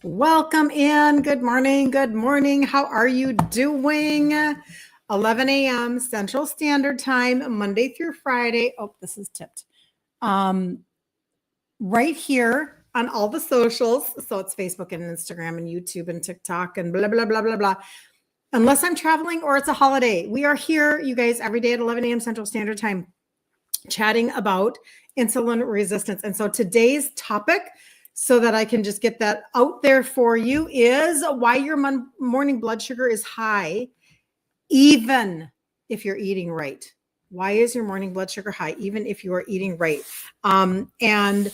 Welcome in. Good morning. Good morning. How are you doing? 11 a.m. Central Standard Time, Monday through Friday. Oh, this is tipped. Right here on all the socials. So it's Facebook and Instagram and YouTube and TikTok and blah, blah, blah, blah, blah. Unless I'm traveling or it's a holiday. We are here, you guys, every day at 11 a.m. Central Standard Time, chatting about insulin resistance. And so today's topic, so that I can just get that out there for you, is why your morning blood sugar is high, even if you're eating right. Why is your morning blood sugar high, even if you are eating right? And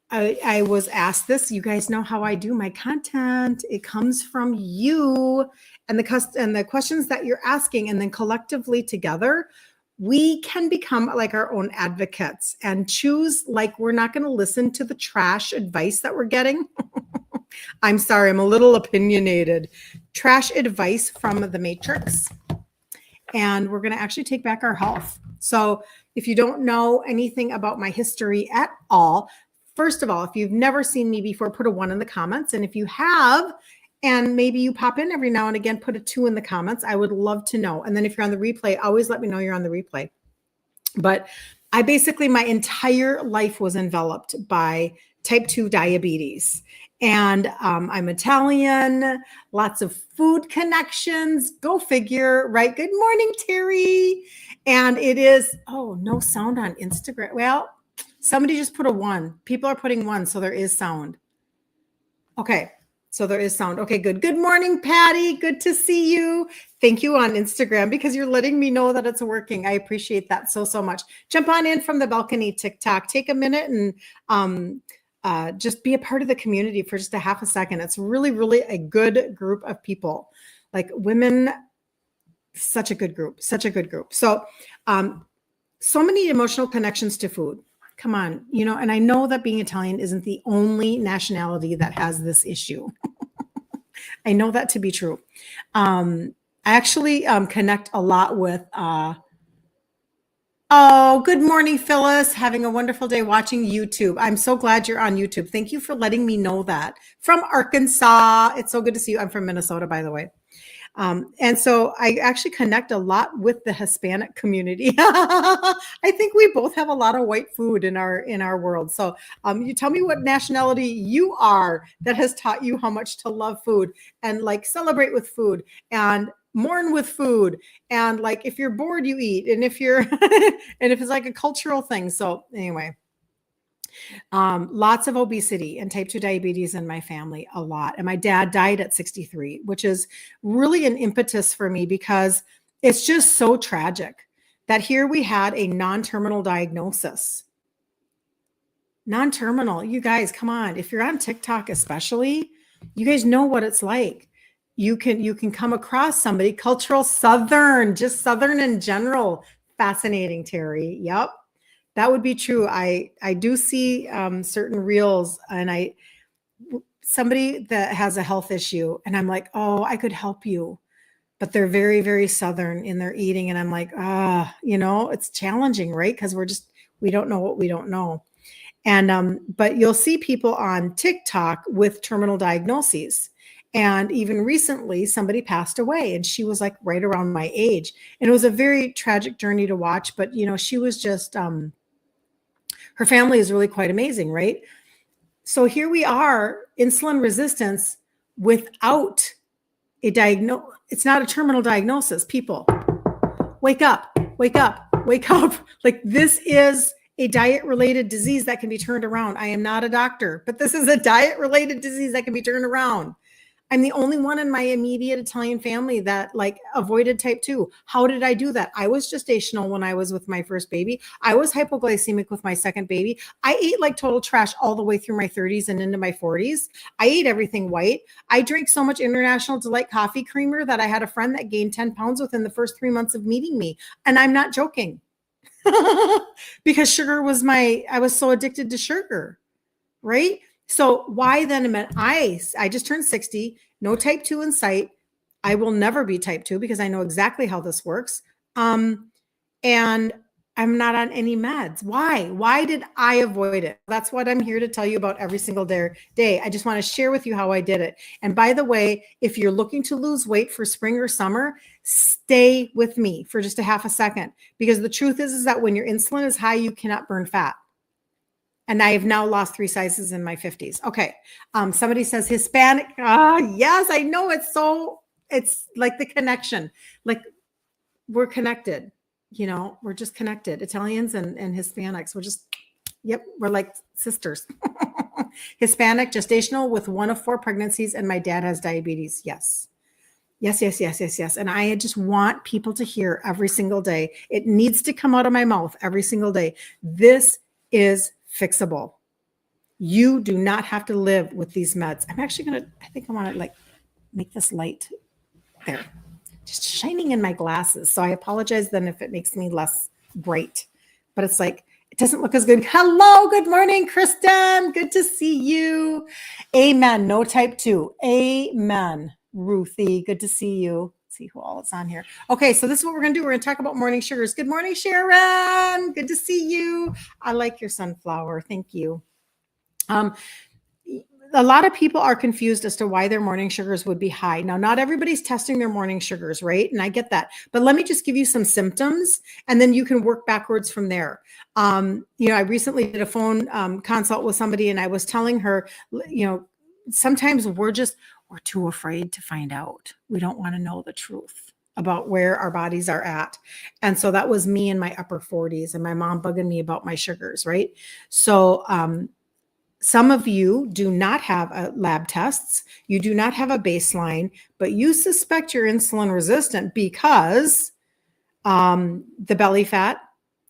I was asked this. You guys know how I do my content. It comes from you and the questions that you're asking, and then collectively together, we can become like our own advocates and choose, like, we're not going to listen to the trash advice that we're getting. I'm sorry, I'm a little opinionated. Trash advice from the Matrix. And we're going to actually take back our health. So if you don't know anything about my history at all, first of all, if you've never seen me before, put a 1 in the comments. And if you have, and maybe you pop in every now and again, put a 2 in the comments. I would love to know. And then if you're on the replay, always let me know you're on the replay. But I basically, my entire life was enveloped by type 2 diabetes. And I'm Italian, lots of food connections. Go figure, right? Good morning, Terry. And it is, oh, no sound on Instagram. Well, somebody just put a 1. People are putting 1, so there is sound. Okay. So there is sound. Okay, good. Good morning, Patty. Good to see you. Thank you on Instagram because you're letting me know that it's working. I appreciate that so much. Jump on in from the balcony, TikTok. Take a minute and just be a part of the community for just a half a second. It's really, really a good group of people. Like women, such a good group, such a good group. So, so many emotional connections to food. Come on, and I know that being Italian isn't the only nationality that has this issue. I know that to be true. I actually connect a lot with, oh, good morning, Phyllis. Having a wonderful day watching YouTube. I'm so glad you're on YouTube. Thank you for letting me know that. From Arkansas. It's so good to see you. I'm from Minnesota, by the way. And so I actually connect a lot with the Hispanic community. I think we both have a lot of white food in our world. So you tell me what nationality you are that has taught you how much to love food and like celebrate with food and mourn with food. And like, if you're bored, you eat. And if you're, and if it's like a cultural thing. So anyway. Lots of obesity and type 2 diabetes in my family, a lot. And my dad died at 63, which is really an impetus for me because it's just so tragic that here we had a non-terminal diagnosis. Non-terminal, you guys, come on. If you're on TikTok, especially, you guys know what it's like. You can come across somebody, cultural Southern, just Southern in general. Fascinating, Terry. Yep. That would be true. I do see certain reels and somebody that has a health issue and I'm like, oh, I could help you. But they're very, very Southern in their eating. And I'm like, it's challenging, right? Because we don't know what we don't know. And but you'll see people on TikTok with terminal diagnoses. And even recently, somebody passed away and she was like right around my age. And it was a very tragic journey to watch. But, she was just... her family is really quite amazing, right? So here we are, insulin resistance without a diagnosis. It's not a terminal diagnosis. People, wake up, wake up, wake up. Like, this is a diet-related disease that can be turned around. I am not a doctor, but this is a diet-related disease that can be turned around. I'm the only one in my immediate Italian family that like avoided type 2. How did I do that? I was gestational when I was with my first baby. I was hypoglycemic with my second baby. I ate like total trash all the way through my 30s and into my 40s. I ate everything white. I drank so much International Delight coffee creamer that I had a friend that gained 10 pounds within the first 3 months of meeting me. And I'm not joking. Because sugar was I was so addicted to sugar, right? So why then I just turned 60, no type 2 in sight. I will never be type 2 because I know exactly how this works. And I'm not on any meds. Why? Why did I avoid it? That's what I'm here to tell you about every single day. I just want to share with you how I did it. And by the way, if you're looking to lose weight for spring or summer, stay with me for just a half a second, because the truth is that when your insulin is high, you cannot burn fat. And I have now lost 3 sizes in my 50s. Okay. Somebody says Hispanic. Yes, I know. It's like the connection. Like, we're connected. We're just connected. Italians and Hispanics. We're like sisters. Hispanic, gestational with 1 of 4 pregnancies, and my dad has diabetes. Yes. Yes. And I just want people to hear every single day. It needs to come out of my mouth every single day. This is fixable. You do not have to live with these meds. I think I want to make this light there, just shining in my glasses. So I apologize then if it makes me less bright, but it's like, it doesn't look as good. Hello, good morning, Kristen. Good to see you. Amen. No type 2. Amen. Ruthie, good to see you. Let's see who all is on here. Okay, so this is what we're going to do. We're going to talk about morning sugars. Good morning, Sharon. Good to see you. I like your sunflower. Thank you. A lot of people are confused as to why their morning sugars would be high. Now, not everybody's testing their morning sugars, right? And I get that. But let me just give you some symptoms, and then you can work backwards from there. I recently did a phone consult with somebody, and I was telling her, sometimes we're too afraid to find out. We don't want to know the truth about where our bodies are at. And so that was me in my upper 40s, and my mom bugging me about my sugars, right? So, some of you do not have lab tests. You do not have a baseline, but you suspect you're insulin resistant because the belly fat,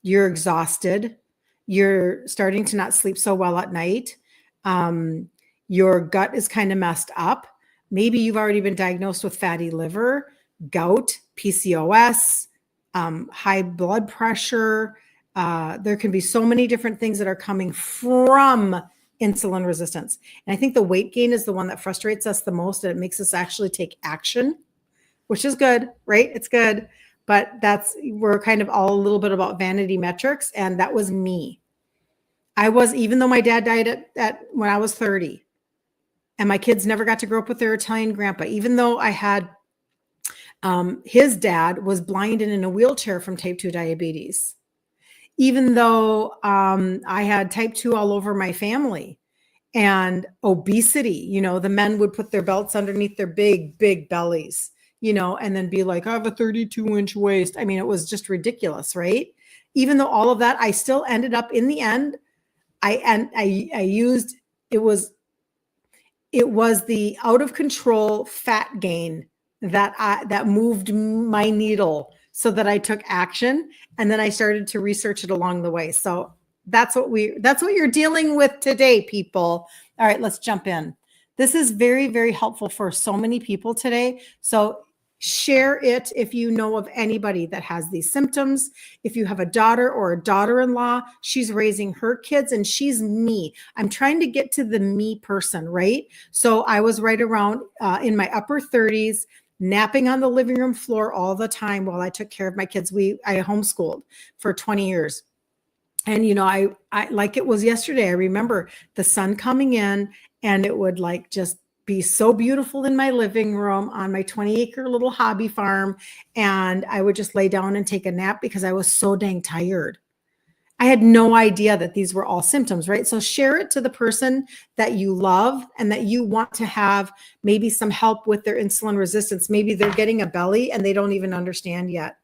you're exhausted, you're starting to not sleep so well at night, your gut is kind of messed up. Maybe you've already been diagnosed with fatty liver, gout, PCOS, high blood pressure. There can be so many different things that are coming from insulin resistance. And I think the weight gain is the one that frustrates us the most, and it makes us actually take action, which is good, right? It's good. But we're kind of all a little bit about vanity metrics. And that was me. Even though my dad died when I was 30, and my kids never got to grow up with their Italian grandpa, even though I had, his dad was blind and in a wheelchair from type 2 diabetes. Even though I had type 2 all over my family and obesity, the men would put their belts underneath their big, big bellies, and then be like, I have a 32-inch waist. I mean, it was just ridiculous, right? Even though all of that, I still ended up in the end, it was the out of control fat gain that moved my needle so that I took action, and then I started to research it along the way. So that's what you're dealing with today, people. All right, let's jump in. This is very, very helpful for so many people today. So share it if you know of anybody that has these symptoms. If you have a daughter or a daughter-in-law, she's raising her kids, and she's me. I'm trying to get to the me person, right? So I was right around in my upper 30s, napping on the living room floor all the time while I took care of my kids. I homeschooled for 20 years. And, I like it was yesterday. I remember the sun coming in, and it would just be so beautiful in my living room on my 20-acre little hobby farm. And I would just lay down and take a nap because I was so dang tired. I had no idea that these were all symptoms, right? So share it to the person that you love and that you want to have maybe some help with their insulin resistance. Maybe they're getting a belly and they don't even understand yet.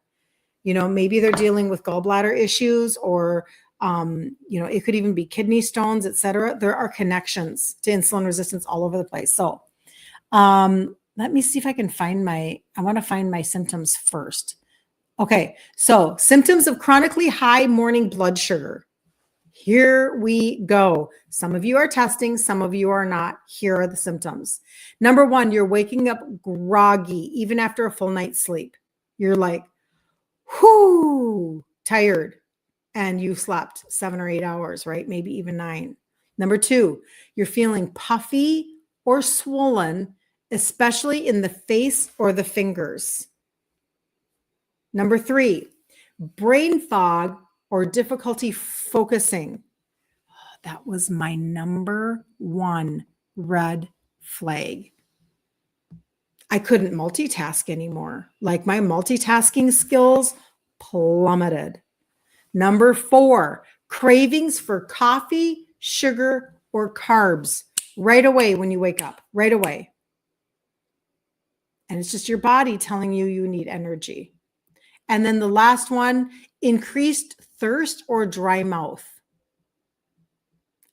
Maybe they're dealing with gallbladder issues, or, it could even be kidney stones, et cetera. There are connections to insulin resistance all over the place. So let me see if I can I want to find my symptoms first. Okay, so symptoms of chronically high morning blood sugar. Here we go. Some of you are testing, some of you are not. Here are the symptoms. Number 1, you're waking up groggy, even after a full night's sleep. You're like, whoo, tired, and you slept 7 or 8 hours, right? Maybe even 9. Number 2, you're feeling puffy or swollen, especially in the face or the fingers. Number 3, brain fog or difficulty focusing. That was my number one red flag. I couldn't multitask anymore. Like my multitasking skills plummeted. Number 4, cravings for coffee, sugar, or carbs right away when you wake up, right away. And it's just your body telling you you need energy. And then the last one, increased thirst or dry mouth.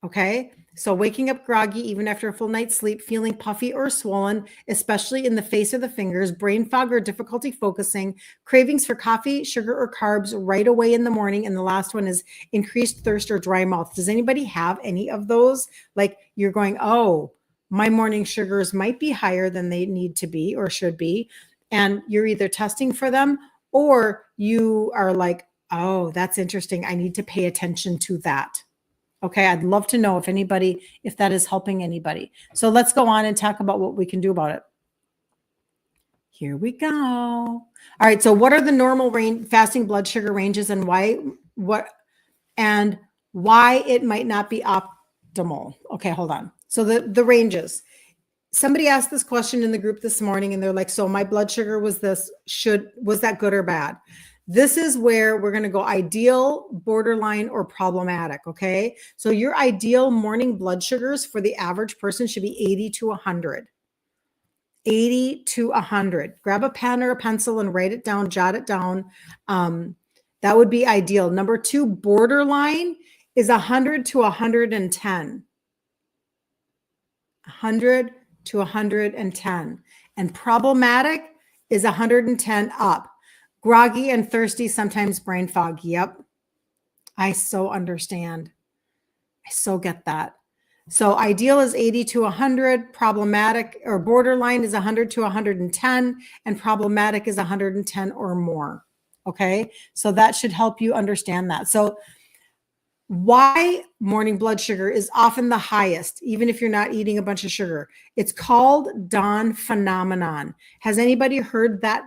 Okay. So waking up groggy even after a full night's sleep, feeling puffy or swollen, especially in the face or the fingers, brain fog or difficulty focusing, cravings for coffee, sugar, or carbs right away in the morning. And the last one is increased thirst or dry mouth. Does anybody have any of those? Like you're going, oh, my morning sugars might be higher than they need to be or should be. And you're either testing for them or you are like, oh, that's interesting. I need to pay attention to that. Okay, I'd love to know if that is helping anybody. So let's go on and talk about what we can do about it. Here we go. All right, so what are the normal fasting blood sugar ranges and why it might not be optimal? Okay, hold on. So the ranges. Somebody asked this question in the group this morning and they're like, so my blood sugar was this, was that good or bad? This is where we're going to go ideal, borderline, or problematic. Okay. So your ideal morning blood sugars for the average person should be 80 to 100. 80 to 100. Grab a pen or a pencil and write it down, jot it down. That would be ideal. Number 2, borderline is 100 to 110. 100 to 110. And problematic is 110 up. Groggy and thirsty, sometimes brain fog. Yep. I so understand. I so get that. So ideal is 80 to 100. Problematic or borderline is 100 to 110. And problematic is 110 or more. Okay. So that should help you understand that. So why morning blood sugar is often the highest, even if you're not eating a bunch of sugar. It's called dawn phenomenon. Has anybody heard that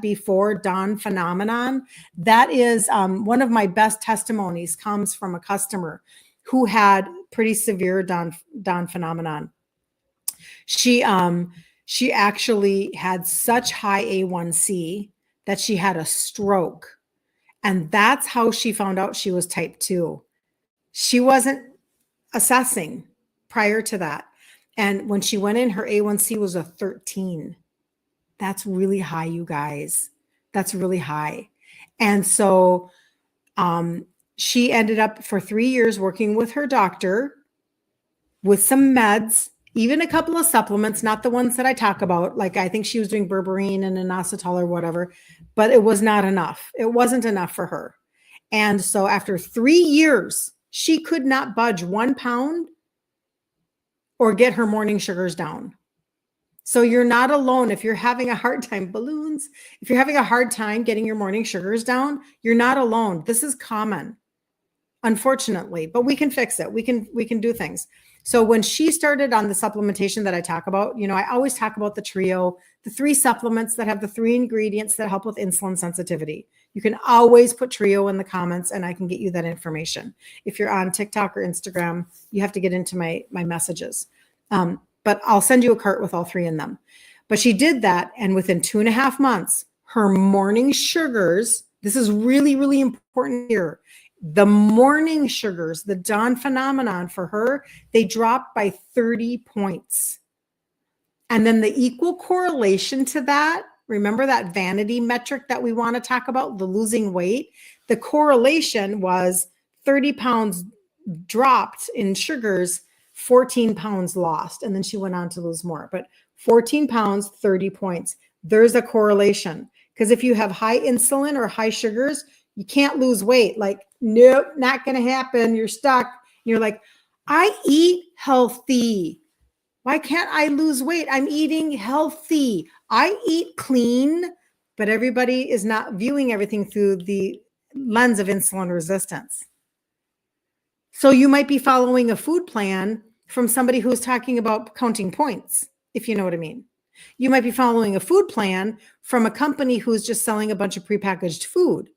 before? Dawn phenomenon. That is one of my best testimonies comes from a customer who had pretty severe dawn phenomenon. She actually had such high A1C that she had a stroke. And that's how she found out she was type 2. She wasn't assessing prior to that. And when she went in, her A1C was a 13. That's really high, you guys. That's really high. And so she ended up for 3 years working with her doctor with some meds, even a couple of supplements, not the ones that I talk about. Like I think she was doing berberine and inositol or whatever, but it was not enough. It wasn't enough for her. And so after 3 years, she could not budge 1 pound or get her morning sugars down. So you're not alone. If you're having a hard time, if you're having a hard time getting your morning sugars down, you're not alone. This is common, unfortunately, but we can fix it. We can do things. So when she started on the supplementation that I talk about, I always talk about the trio, the 3 supplements that have the 3 ingredients that help with insulin sensitivity. You can always put trio in the comments and I can get you that information. If you're on TikTok or Instagram, you have to get into my messages. But I'll send you a cart with all 3 in them. But she did that. And within 2.5 months, her morning sugars, this is really, really important here. The morning sugars, the dawn phenomenon for her, they dropped by 30 points. And then the equal correlation to that, remember that vanity metric that we want to talk about, the losing weight? The correlation was 30 pounds dropped in sugars, 14 pounds lost. And then she went on to lose more. But 14 pounds, 30 points. There's a correlation. Because if you have high insulin or high sugars, you can't lose weight. Like, nope, not going to happen. You're stuck. And you're like, I eat healthy. Why can't I lose weight? I'm eating healthy. I eat clean, but everybody is not viewing everything through the lens of insulin resistance. So you might be following a food plan from somebody who's talking about counting points, if you know what I mean. You might be following a food plan from a company who's just selling a bunch of prepackaged food.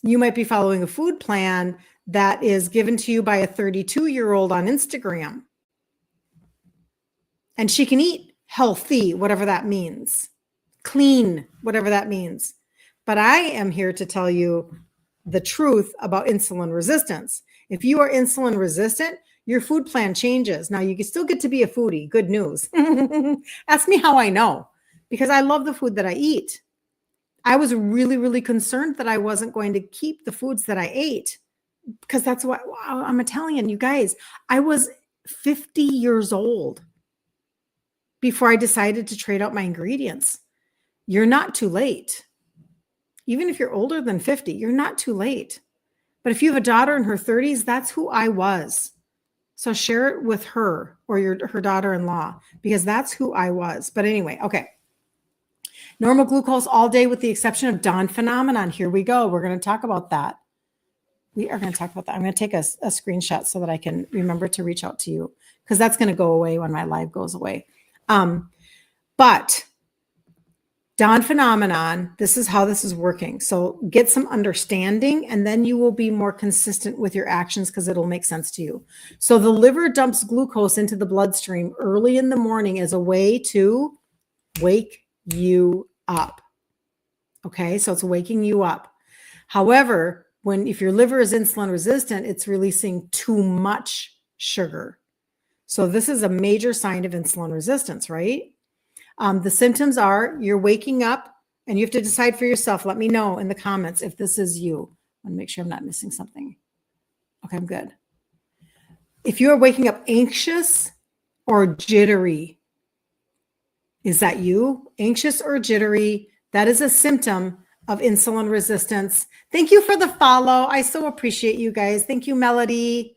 You might be following a food plan that is given to you by a 32-year-old on Instagram. And she can eat healthy, whatever that means, clean, whatever that means. But I am here to tell you the truth about insulin resistance. If you are insulin resistant, your food plan changes. Now, you can still get to be a foodie. Good news. Ask me how I know, because I love the food that I eat. I was really, really concerned that I wasn't going to keep the foods that I ate, because that's what I'm Italian. You guys, I was 50 years old before I decided to trade out my ingredients. You're not too late. Even if you're older than 50, you're not too late. But if you have a daughter in her 30s, that's who I was. So share it with her or her daughter-in-law, because that's who I was. But anyway, okay. Normal glucose all day with the exception of dawn phenomenon. Here we go. We're going to talk about that. We are going to talk about that. I'm going to take a screenshot so that I can remember to reach out to you, because that's going to go away when my live goes away. But dawn phenomenon, this is how this is working. So get some understanding, and then you will be more consistent with your actions, because it'll make sense to you. So the liver dumps glucose into the bloodstream early in the morning as a way to wake you up. Okay, so it's waking you up. However, if your liver is insulin resistant, it's releasing too much sugar. So this is a major sign of insulin resistance, right? The symptoms are you're waking up, and you have to decide for yourself. Let me know in the comments if this is you. I want to make sure I'm not missing something. Okay, I'm good. If you are waking up anxious or jittery, is that you? Anxious or jittery? That is a symptom of insulin resistance. Thank you for the follow. I so appreciate you guys. Thank you, Melody.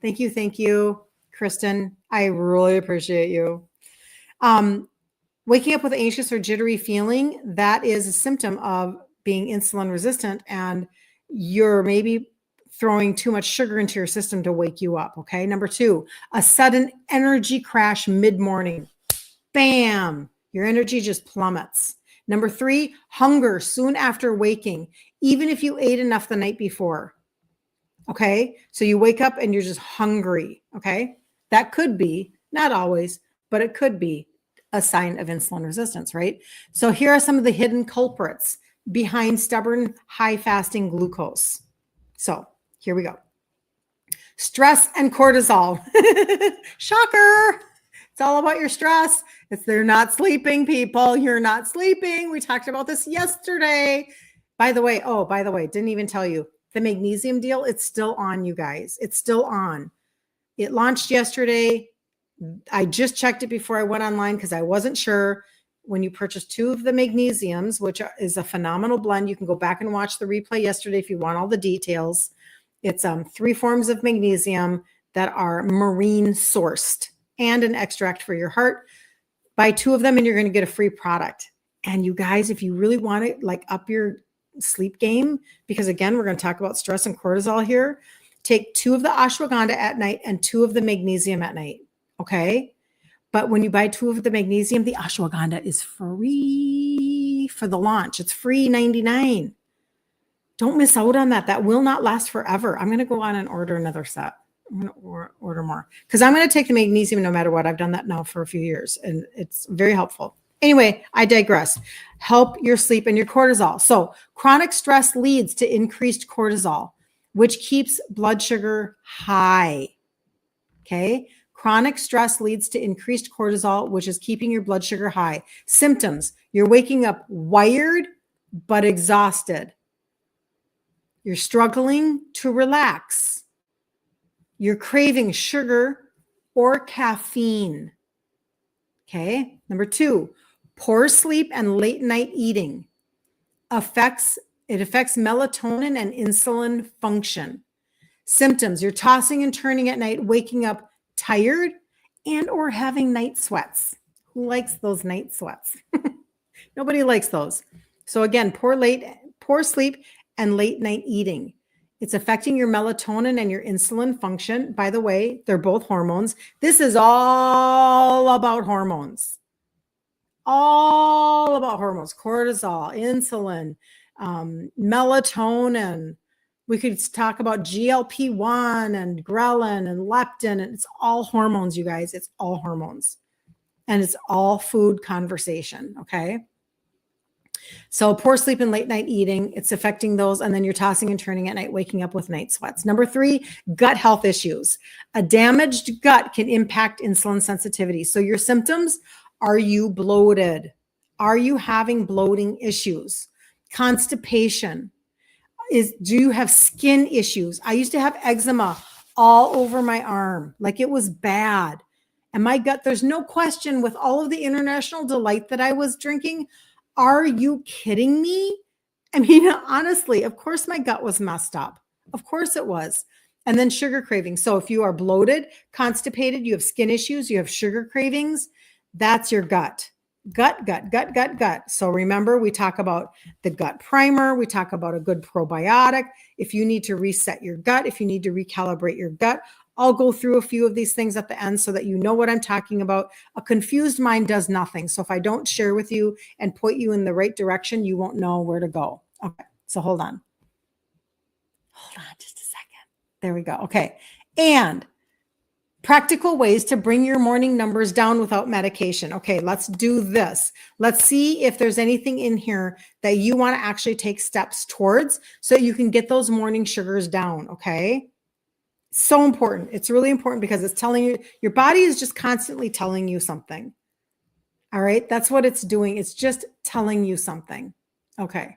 Thank you. Thank you, Kristen. I really appreciate you. Waking up with anxious or jittery feeling, that is a symptom of being insulin resistant, and you're maybe throwing too much sugar into your system to wake you up. Okay. Number 2, a sudden energy crash mid-morning. Bam, your energy just plummets. Number 3, hunger soon after waking, even if you ate enough the night before. Okay. So you wake up and you're just hungry. Okay. That could be, not always, but it could be a sign of insulin resistance, right? So here are some of the hidden culprits behind stubborn high fasting glucose. So here we go. Stress and cortisol. Shocker. It's all about your stress. They're not sleeping, people. You're not sleeping. We talked about this yesterday. By the way, didn't even tell you. The magnesium deal, it's still on, you guys. It's still on. It launched yesterday. I just checked it before I went online because I wasn't sure. When you purchase 2 of the magnesiums, which is a phenomenal blend, you can go back and watch the replay yesterday if you want all the details. It's 3 forms of magnesium that are marine sourced and an extract for your heart. Buy 2 of them and you're going to get a free product. And you guys, if you really want to like up your sleep game, because again, we're going to talk about stress and cortisol here, take 2 of the ashwagandha at night and 2 of the magnesium at night. Okay. But when you buy 2 of the magnesium, the ashwagandha is free for the launch. It's free 99. Don't miss out on that. That will not last forever. I'm going to go on and order another set. I'm going to order more because I'm going to take the magnesium no matter what. I've done that now for a few years and it's very helpful. Anyway, I digress. Help your sleep and your cortisol. So chronic stress leads to increased cortisol, which keeps blood sugar high. Okay. Chronic stress leads to increased cortisol, which is keeping your blood sugar high. Symptoms: you're waking up wired but exhausted. You're struggling to relax. You're craving sugar or caffeine. Okay. Number 2, poor sleep and late night eating affects melatonin and insulin function. Symptoms: you're tossing and turning at night, waking up tired and or having night sweats. Who likes those night sweats? Nobody likes those. So again, poor sleep and late night eating. It's affecting your melatonin and your insulin function. By the way, they're both hormones. This is all about hormones. All about hormones, cortisol, insulin, melatonin. We could talk about GLP-1 and ghrelin and leptin. And it's all hormones, you guys. It's all hormones. And it's all food conversation, okay? So poor sleep and late night eating, it's affecting those. And then you're tossing and turning at night, waking up with night sweats. Number 3, gut health issues. A damaged gut can impact insulin sensitivity. So your symptoms, are you bloated? Are you having bloating issues? Constipation. Do you have skin issues? I used to have eczema all over my arm. Like it was bad. And my gut, there's no question with all of the international delight that I was drinking. Are you kidding me? I mean, honestly, of course my gut was messed up. Of course it was. And then sugar cravings. So if you are bloated, constipated, you have skin issues, you have sugar cravings, that's your gut. Gut. So remember, we talk about the gut primer. We talk about a good probiotic. If you need to reset your gut, if you need to recalibrate your gut, I'll go through a few of these things at the end so that you know what I'm talking about. A confused mind does nothing. So if I don't share with you and point you in the right direction, you won't know where to go. Okay, so hold on. Hold on just a second. There we go. Okay. And practical ways to bring your morning numbers down without medication. Okay, let's do this. Let's see if there's anything in here that you want to actually take steps towards so you can get those morning sugars down. Okay. So important. It's really important because it's telling you, your body is just constantly telling you something. All right. That's what it's doing. It's just telling you something. Okay.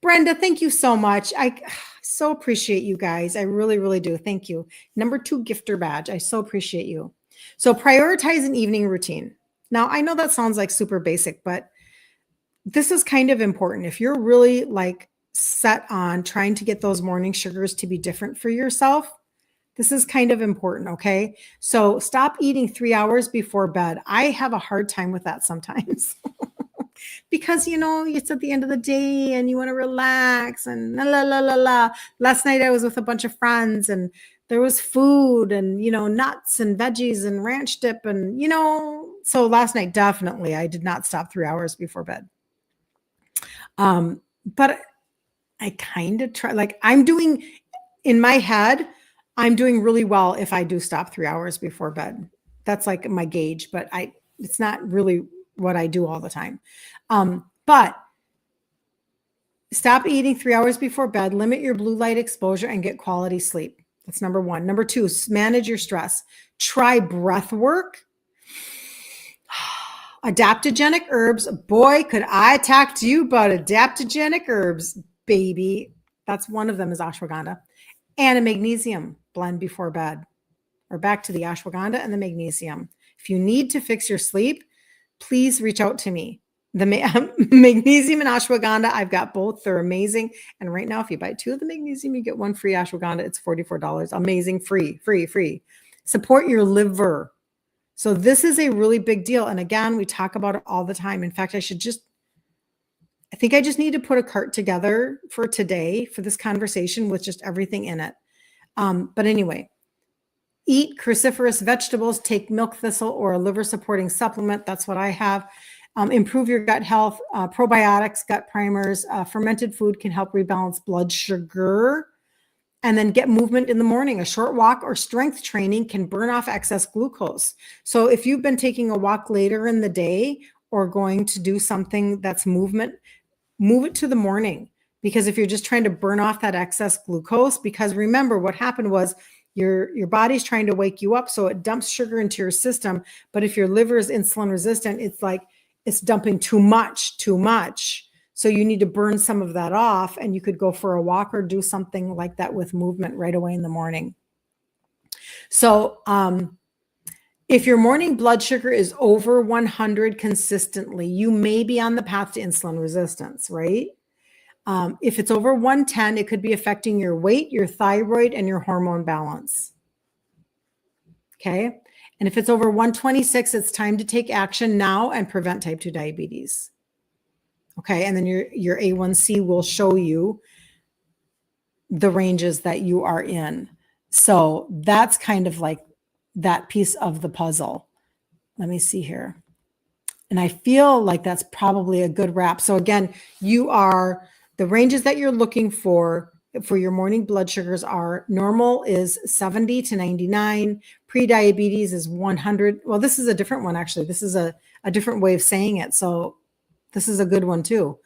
Brenda, thank you so much. I so appreciate you guys. I really, really do. Thank you. Number 2 gifter badge. I so appreciate you. So prioritize an evening routine. Now, I know that sounds like super basic, but this is kind of important. If you're really like set on trying to get those morning sugars to be different for yourself, this is kind of important, okay? So stop eating 3 hours before bed. I have a hard time with that sometimes because, you know, it's at the end of the day and you want to relax and la, la, la, la. Last night I was with a bunch of friends and there was food and, you know, nuts and veggies and ranch dip and, you know, so last night, definitely, I did not stop 3 hours before bed. But I kind of try, like I'm doing in my head, I'm doing really well if I do stop 3 hours before bed. That's like my gauge, but it's not really what I do all the time. But stop eating 3 hours before bed, limit your blue light exposure and get quality sleep. That's number 1. Number 2, manage your stress. Try breath work. Adaptogenic herbs. Boy, could I talk to you about adaptogenic herbs, baby. That's one of them is ashwagandha. And a magnesium blend before bed. Or back to the ashwagandha and the magnesium. If you need to fix your sleep, please reach out to me. The magnesium and ashwagandha, I've got both. They're amazing. And right now, if you buy 2 of the magnesium, you get 1 free ashwagandha. It's $44. Amazing. Free. Support your liver. So this is a really big deal. And again, we talk about it all the time. In fact, I think I just need to put a cart together for today for this conversation with just everything in it. But anyway, eat cruciferous vegetables, take milk thistle or a liver supporting supplement. That's what I have. Improve your gut health, probiotics, gut primers, fermented food can help rebalance blood sugar. And then get movement in the morning. A short walk or strength training can burn off excess glucose. So if you've been taking a walk later in the day or going to do something that's movement, move it to the morning. Because if you're just trying to burn off that excess glucose, because remember what happened was your body's trying to wake you up. So it dumps sugar into your system. But if your liver is insulin resistant, it's like it's dumping too much. So you need to burn some of that off and you could go for a walk or do something like that with movement right away in the morning. So if your morning blood sugar is over 100 consistently, you may be on the path to insulin resistance, right? If it's over 110, it could be affecting your weight, your thyroid, and your hormone balance. Okay. And if it's over 126, it's time to take action now and prevent type 2 diabetes. Okay, and then your A1C will show you the ranges that you are in. So that's kind of like that piece of the puzzle. Let me see here. And I feel like that's probably a good wrap. So again, The ranges that you're looking for your morning blood sugars are normal is 70 to 99. Pre-diabetes is 100. Well, this is a different one, actually. This is a different way of saying it. So this is a good one too.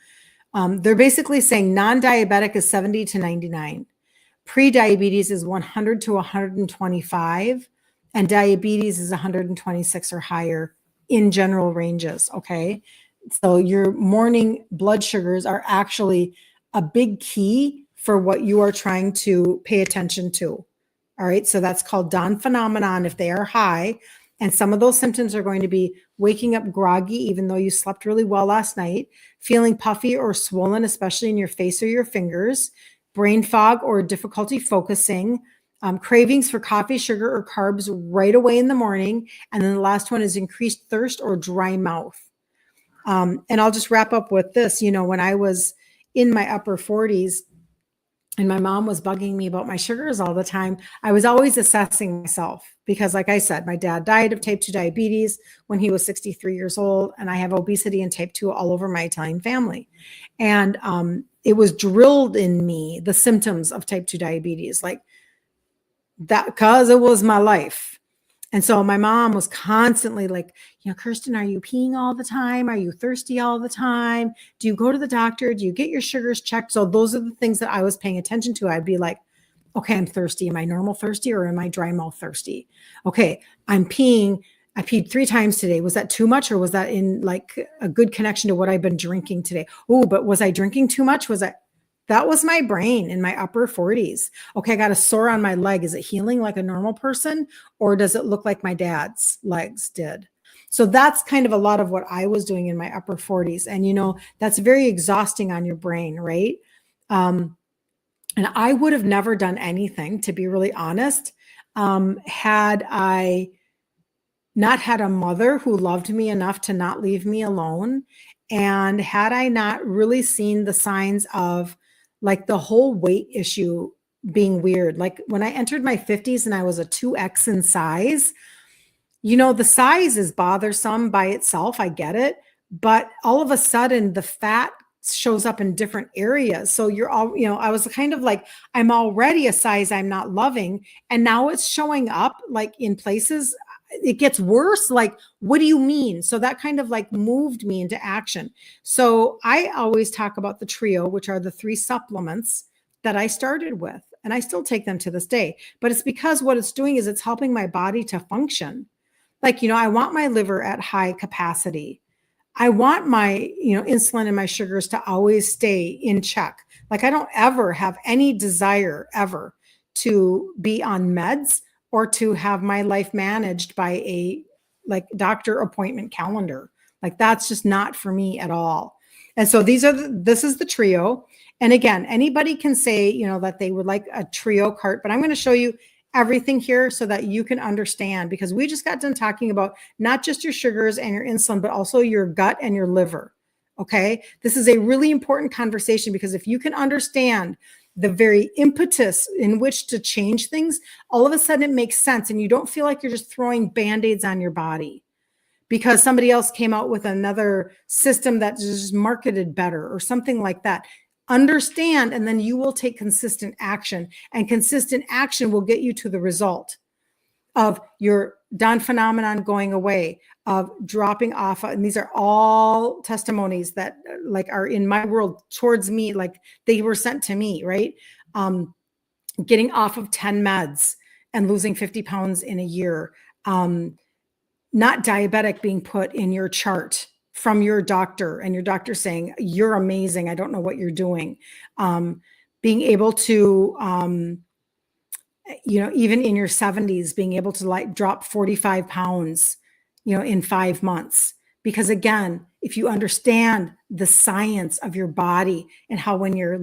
They're basically saying non-diabetic is 70 to 99. Pre-diabetes is 100 to 125. And diabetes is 126 or higher in general ranges, okay? So your morning blood sugars are actually a big key for what you are trying to pay attention to. All right. So that's called dawn phenomenon if they are high. And some of those symptoms are going to be waking up groggy, even though you slept really well last night, feeling puffy or swollen, especially in your face or your fingers, brain fog or difficulty focusing, cravings for coffee, sugar, or carbs right away in the morning. And then the last one is increased thirst or dry mouth. And I'll just wrap up with this. You know, when I was in my upper 40s, and my mom was bugging me about my sugars all the time, I was always assessing myself because, like I said, my dad died of type 2 diabetes when he was 63 years old, and I have obesity and type 2 all over my Italian family. And it was drilled in me, the symptoms of type 2 diabetes, like that, because it was my life. And so my mom was constantly like, you know, Kirsten, are you peeing all the time? Are you thirsty all the time? Do you go to the doctor? Do you get your sugars checked? So those are the things that I was paying attention to. I'd be like, okay, I'm thirsty. Am I normal thirsty or am I dry mouth thirsty? Okay, I'm peeing. I peed 3 times today. Was that too much or was that in like a good connection to what I've been drinking today? Oh, but was I drinking too much? That was my brain in my upper 40s. Okay, I got a sore on my leg. Is it healing like a normal person or does it look like my dad's legs did? So that's kind of a lot of what I was doing in my upper 40s. And, you know, that's very exhausting on your brain, right? And I would have never done anything, to be really honest, had I not had a mother who loved me enough to not leave me alone. And had I not really seen the signs of like the whole weight issue being weird. Like when I entered my 50s and I was a 2X in size, you know, the size is bothersome by itself. I get it. But all of a sudden the fat shows up in different areas. So you're all, you know, I was kind of like, I'm already a size I'm not loving. And now it's showing up like in places. It gets worse. Like, what do you mean? So that kind of like moved me into action. So I always talk about the trio, which are the 3 supplements that I started with, and I still take them to this day, but it's because what it's doing is it's helping my body to function. Like, you know, I want my liver at high capacity. I want my, you know, insulin and my sugars to always stay in check. Like I don't ever have any desire ever to be on meds or to have my life managed by a like doctor appointment calendar. Like that's just not for me at all. And so this is the trio. And again, anybody can say, you know, that they would like a trio cart, but I'm going to show you everything here so that you can understand, because we just got done talking about not just your sugars and your insulin, but also your gut and your liver. Okay. This is a really important conversation because if you can understand the very impetus in which to change things, all of a sudden it makes sense. And you don't feel like you're just throwing Band-Aids on your body because somebody else came out with another system that is marketed better or something like that. Understand, and then you will take consistent action, and consistent action will get you to the result of your dawn phenomenon going away, of dropping off. And these are all testimonies that like are in my world towards me, like they were sent to me, right? Getting off of 10 meds and losing 50 pounds in a year. Not diabetic being put in your chart from your doctor and your doctor saying, you're amazing. I don't know what you're doing. Being able to, you know, even in your 70s, being able to like drop 45 pounds, you know, in 5 months. Because again, if you understand the science of your body and how when your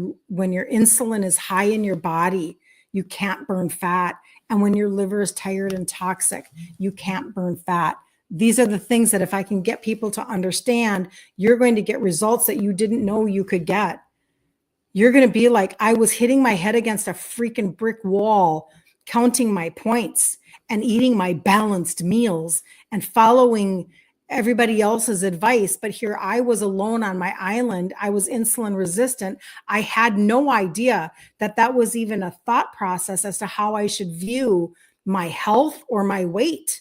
insulin is high in your body, you can't burn fat. And when your liver is tired and toxic, you can't burn fat. These are the things that if I can get people to understand, you're going to get results that you didn't know you could get. You're going to be like, I was hitting my head against a freaking brick wall, counting my points and eating my balanced meals and following everybody else's advice, but here I was alone on my island. I was insulin resistant. I had no idea that that was even a thought process as to how I should view my health or my weight.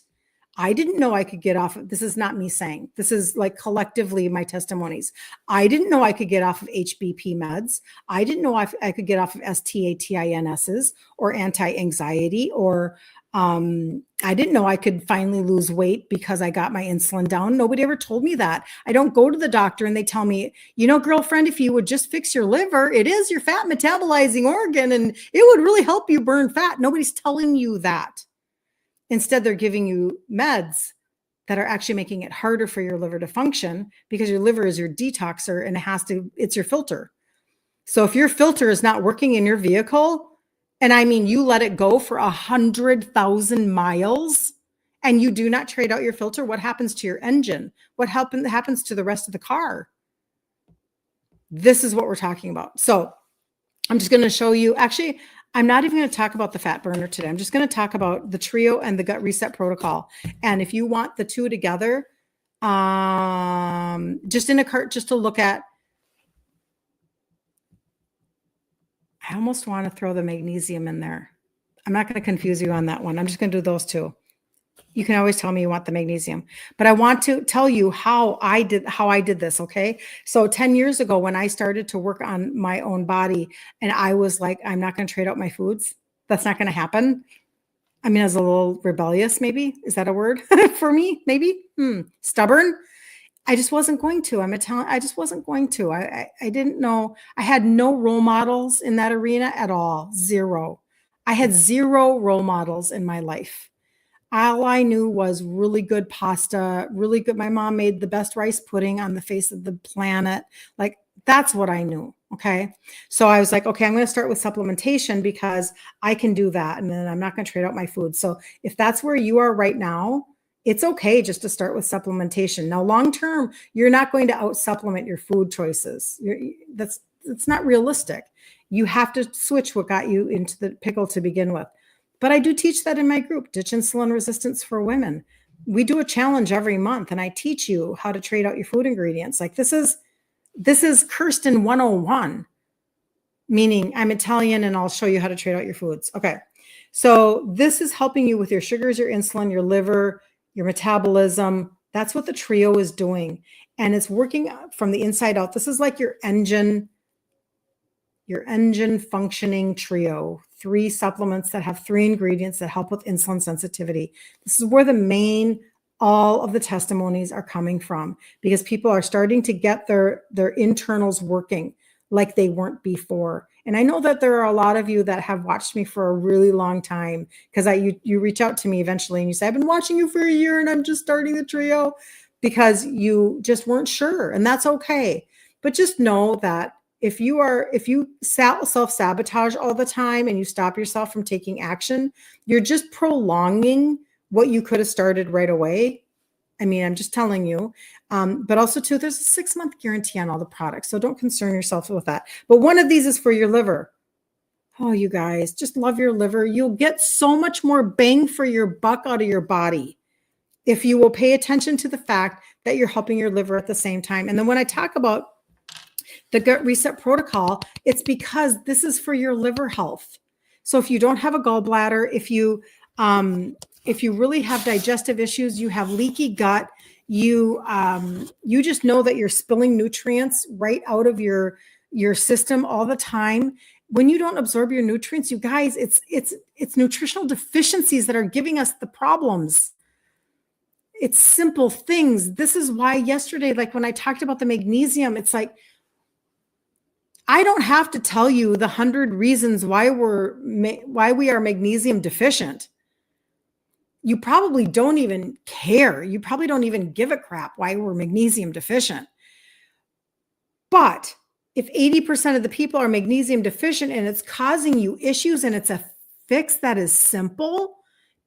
I didn't know I could get off of, this is not me saying, this is like collectively my testimonies. I didn't know I could get off of HBP meds. I didn't know I could get off of STATINSs or anti-anxiety, or I didn't know I could finally lose weight because I got my insulin down. Nobody ever told me that. I don't go to the doctor and they tell me, you know, girlfriend, if you would just fix your liver, it is your fat metabolizing organ and it would really help you burn fat. Nobody's telling you that. Instead, they're giving you meds that are actually making it harder for your liver to function, because your liver is your detoxer and it's your filter. So if your filter is not working in your vehicle, and I mean, you let it go for 100,000 miles and you do not trade out your filter, what happens to your engine? What happens to the rest of the car? This is what we're talking about. So I'm just going to show you, actually, I'm not even going to talk about the fat burner today. I'm just going to talk about the trio and the gut reset protocol. And if you want the two together, just in a cart, just to look at, I almost want to throw the magnesium in there. I'm not going to confuse you on that one. I'm just going to do those two. You can always tell me you want the magnesium, but I want to tell you how I did this. Okay. So 10 years ago, when I started to work on my own body and I was like, I'm not going to trade out my foods. That's not going to happen. I mean, I was a little rebellious, maybe. Is that a word for me? Maybe stubborn. I just wasn't going to. I just wasn't going to. I didn't know. I had no role models in that arena at all. Zero. I had zero role models in my life. All I knew was really good pasta, really good. My mom made the best rice pudding on the face of the planet. Like, that's what I knew. Okay. So I was like, okay, I'm going to start with supplementation because I can do that. And then I'm not going to trade out my food. So if that's where you are right now, it's okay just to start with supplementation. Now, long-term, you're not going to out supplement your food choices. That's not realistic. You have to switch what got you into the pickle to begin with. But I do teach that in my group, Ditch Insulin Resistance for Women. We do a challenge every month and I teach you how to trade out your food ingredients. Like this is Kirsten 101, meaning I'm Italian and I'll show you how to trade out your foods. Okay. So this is helping you with your sugars, your insulin, your liver, your metabolism. That's what the trio is doing. And it's working from the inside out. This is like your engine functioning trio. 3 supplements that have 3 ingredients that help with insulin sensitivity. This is where all of the testimonies are coming from, because people are starting to get their internals working like they weren't before. And I know that there are a lot of you that have watched me for a really long time, because you reach out to me eventually and you say, I've been watching you for a year and I'm just starting the trio, because you just weren't sure. And that's okay. But just know that if you self-sabotage all the time and you stop yourself from taking action, you're just prolonging what you could have started right away. I mean, I'm just telling you. But also too, there's a 6-month guarantee on all the products. So don't concern yourself with that. But one of these is for your liver. Oh, you guys, just love your liver. You'll get so much more bang for your buck out of your body if you will pay attention to the fact that you're helping your liver at the same time. And then when I talk about the gut reset protocol, it's because this is for your liver health. So if you don't have a gallbladder, if you really have digestive issues, you have leaky gut, you just know that you're spilling nutrients right out of your system all the time. When you don't absorb your nutrients, you guys, it's nutritional deficiencies that are giving us the problems. It's simple things. This is why yesterday, like when I talked about the magnesium, it's like, I don't have to tell you the 100 reasons why we are magnesium deficient. You probably don't even care. You probably don't even give a crap why we're magnesium deficient. But if 80% of the people are magnesium deficient and it's causing you issues and it's a fix that is simple,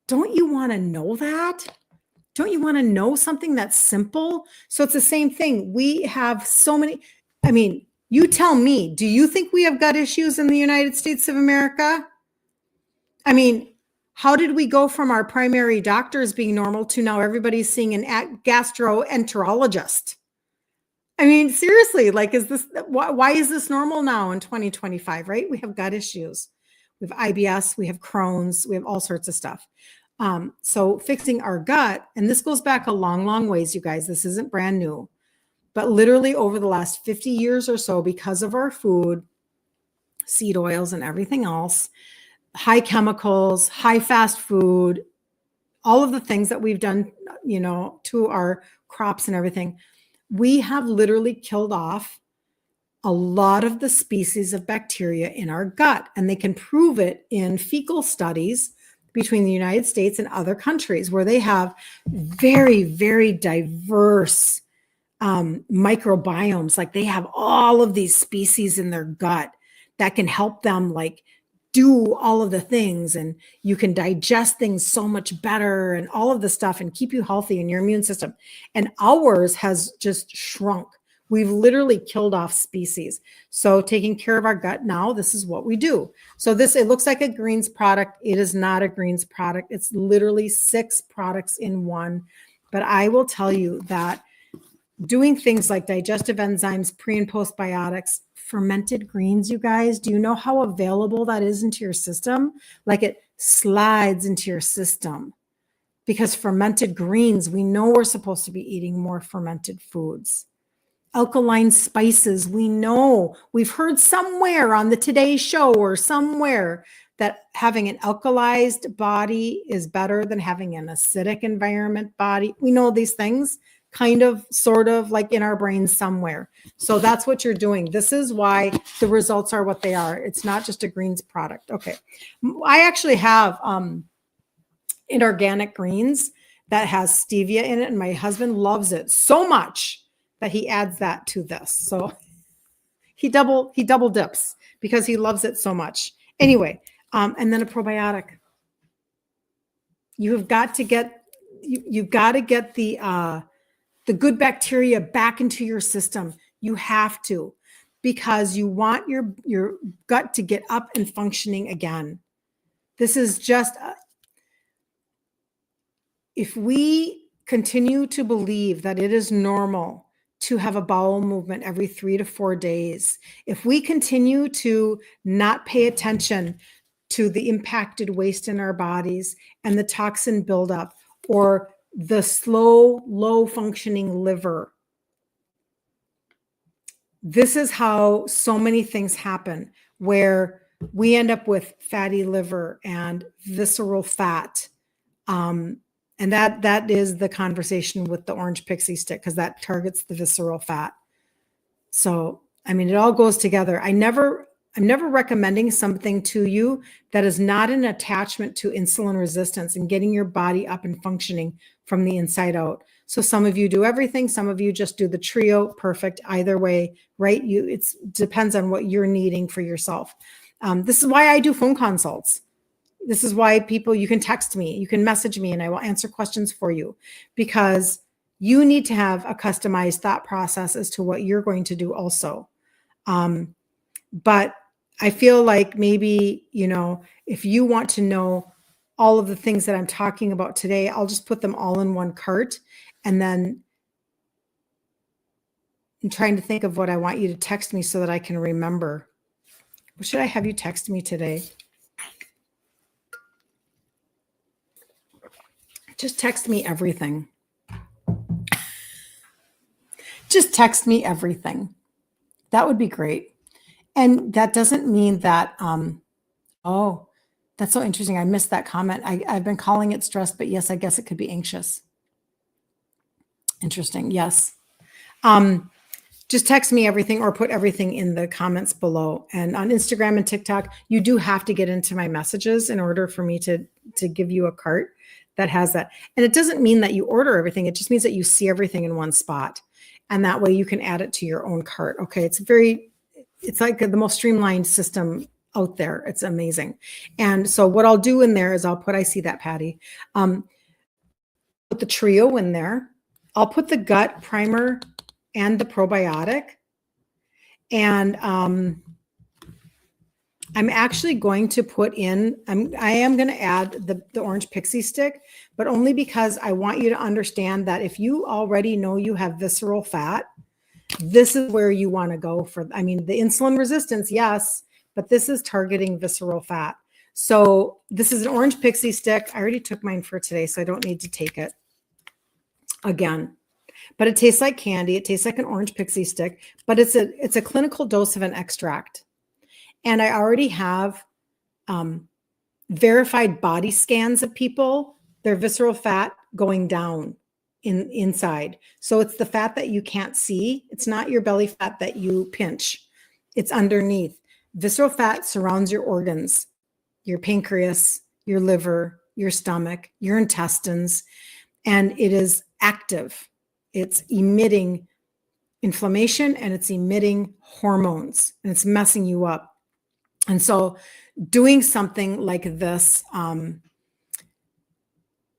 don't you want to know that? Don't you want to know something that's simple? So it's the same thing. We have so many, I mean, you tell me, do you think we have gut issues in the United States of America? I mean, How did we go from our primary doctors being normal to now everybody's seeing an gastroenterologist? I mean, seriously, like, why is this normal now in 2025, right? We have gut issues. We have IBS, we have Crohn's, we have all sorts of stuff. So fixing our gut, and this goes back a long, long ways, you guys, this isn't brand new, but literally over the last 50 years or so, because of our food, seed oils and everything else, high chemicals, high fast food, all of the things that we've done, to our crops and everything, we have literally killed off a lot of the species of bacteria in our gut. And they can prove it in fecal studies between the United States and other countries where they have very, very diverse microbiomes. Like they have all of these species in their gut that can help them like do all of the things, and you can digest things so much better and all of the stuff and keep you healthy in your immune system. And ours has just shrunk. We've literally killed off species. So taking care of our gut now, this is what we do. So it looks like a greens product. It is not a greens product. It's literally 6 products in one. But I will tell you that doing things like digestive enzymes, pre and postbiotics, fermented greens, you guys, do you know how available that is into your system? Like it slides into your system because fermented greens, we know we're supposed to be eating more fermented foods. Alkaline spices, we know, we've heard somewhere on the Today Show or somewhere that having an alkalized body is better than having an acidic environment body. We know these things kind of, sort of like in our brains somewhere. So that's what you're doing. This is why the results are what they are. It's not just a greens product. Okay. I actually have inorganic greens that has stevia in it, and my husband loves it so much that he adds that to this. So he double dips because he loves it so much. Anyway, and then a probiotic. You've got to get the good bacteria back into your system. You have to, because you want your gut to get up and functioning again. This is just, if we continue to believe that it is normal to have a bowel movement every 3 to 4 days, if we continue to not pay attention to the impacted waste in our bodies and the toxin buildup or the slow, low functioning liver, this is how so many things happen, where we end up with fatty liver and visceral fat. And that is the conversation with the orange pixie stick, because that targets the visceral fat. So, I mean, it all goes together. I'm never recommending something to you that is not an attachment to insulin resistance and getting your body up and functioning from the inside out. So some of you do everything. Some of you just do the trio. Perfect. Either way, right? It depends on what you're needing for yourself. This is why I do phone consults. This is why you can text me, you can message me, and I will answer questions for you, because you need to have a customized thought process as to what you're going to do also. But I feel like maybe, if you want to know all of the things that I'm talking about today, I'll just put them all in one cart. And then I'm trying to think of what I want you to text me so that I can remember. What should I have you text me today? Just text me everything. Just text me everything. That would be great. And that doesn't mean that, oh, that's so interesting. I missed that comment. I've been calling it stress, but yes, I guess it could be anxious. Interesting. Yes. Just text me everything or put everything in the comments below. And on Instagram and TikTok, you do have to get into my messages in order for me to give you a cart that has that. And it doesn't mean that you order everything. It just means that you see everything in one spot. And that way you can add it to your own cart. Okay. It's like the most streamlined system out there. It's amazing. And so what I'll do in there is I see that, Patty, put the trio in there. I'll put the gut primer and the probiotic. And I'm actually going to put in, I am going to add the orange pixie stick, but only because I want you to understand that if you already know you have visceral fat, this is where you want to go for, I mean, the insulin resistance, yes, but this is targeting visceral fat. So this is an orange pixie stick. I already took mine for today, so I don't need to take it again. But it tastes like candy. It tastes like an orange pixie stick, but it's a clinical dose of an extract. And I already have verified body scans of people, their visceral fat going down inside. So it's the fat that you can't see. It's not your belly fat that you pinch. It's underneath. Visceral fat surrounds your organs, your pancreas, your liver, your stomach, your intestines, and it is active. It's emitting inflammation and it's emitting hormones and it's messing you up. And so doing something like this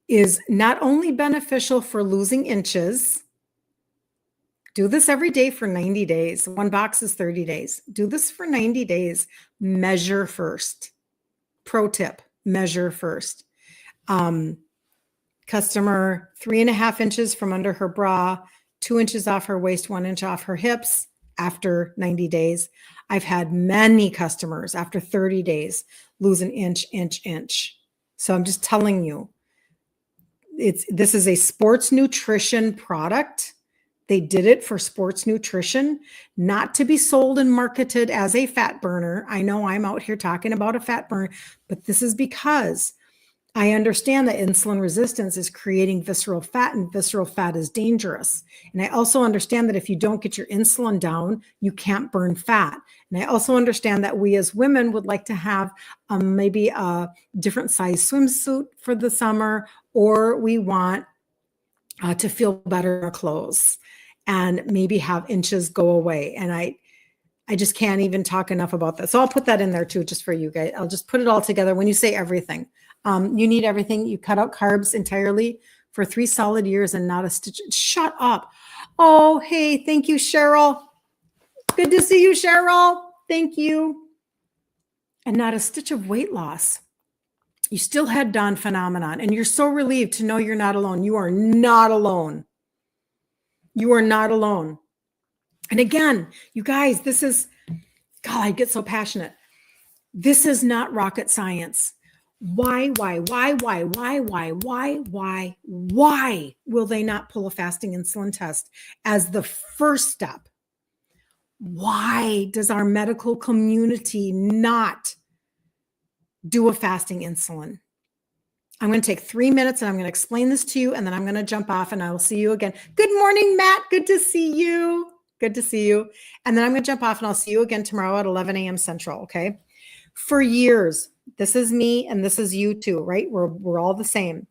is not only beneficial for losing inches. Do this every day for 90 days. One box is 30 days. Do this for 90 days. Measure first. Pro tip, measure first. Customer 3.5 inches from under her bra, 2 inches off her waist, 1 inch off her hips after 90 days. I've had many customers after 30 days lose an inch. So I'm just telling you, this is a sports nutrition product. They did it for sports nutrition, not to be sold and marketed as a fat burner. I know I'm out here talking about a fat burner, but this is because I understand that insulin resistance is creating visceral fat, and visceral fat is dangerous. And I also understand that if you don't get your insulin down, you can't burn fat. And I also understand that we as women would like to have maybe a different size swimsuit for the summer, or we want to feel better in our clothes and maybe have inches go away. And I just can't even talk enough about that. So I'll put that in there too, just for you guys. I'll just put it all together. When you say everything, you need everything. You cut out carbs entirely for 3 solid years and not a stitch. Shut up. Oh, hey, thank you, Cheryl. Good to see you, Cheryl. Thank you. And not a stitch of weight loss. You still had Dawn phenomenon, and you're so relieved to know you're not alone. You are not alone. You are not alone. And again, you guys, this is, God, I get so passionate. This is not rocket science. Why will they not pull a fasting insulin test as the first step? Why does our medical community not do a fasting insulin? I'm going to take 3 minutes and I'm going to explain this to you, and then I'm going to jump off and I will see you again. Good morning, Matt. Good to see you. Good to see you. And then I'm going to jump off and I'll see you again tomorrow at 11 a.m. Central. Okay. For years, this is me and this is you too, right? We're all the same.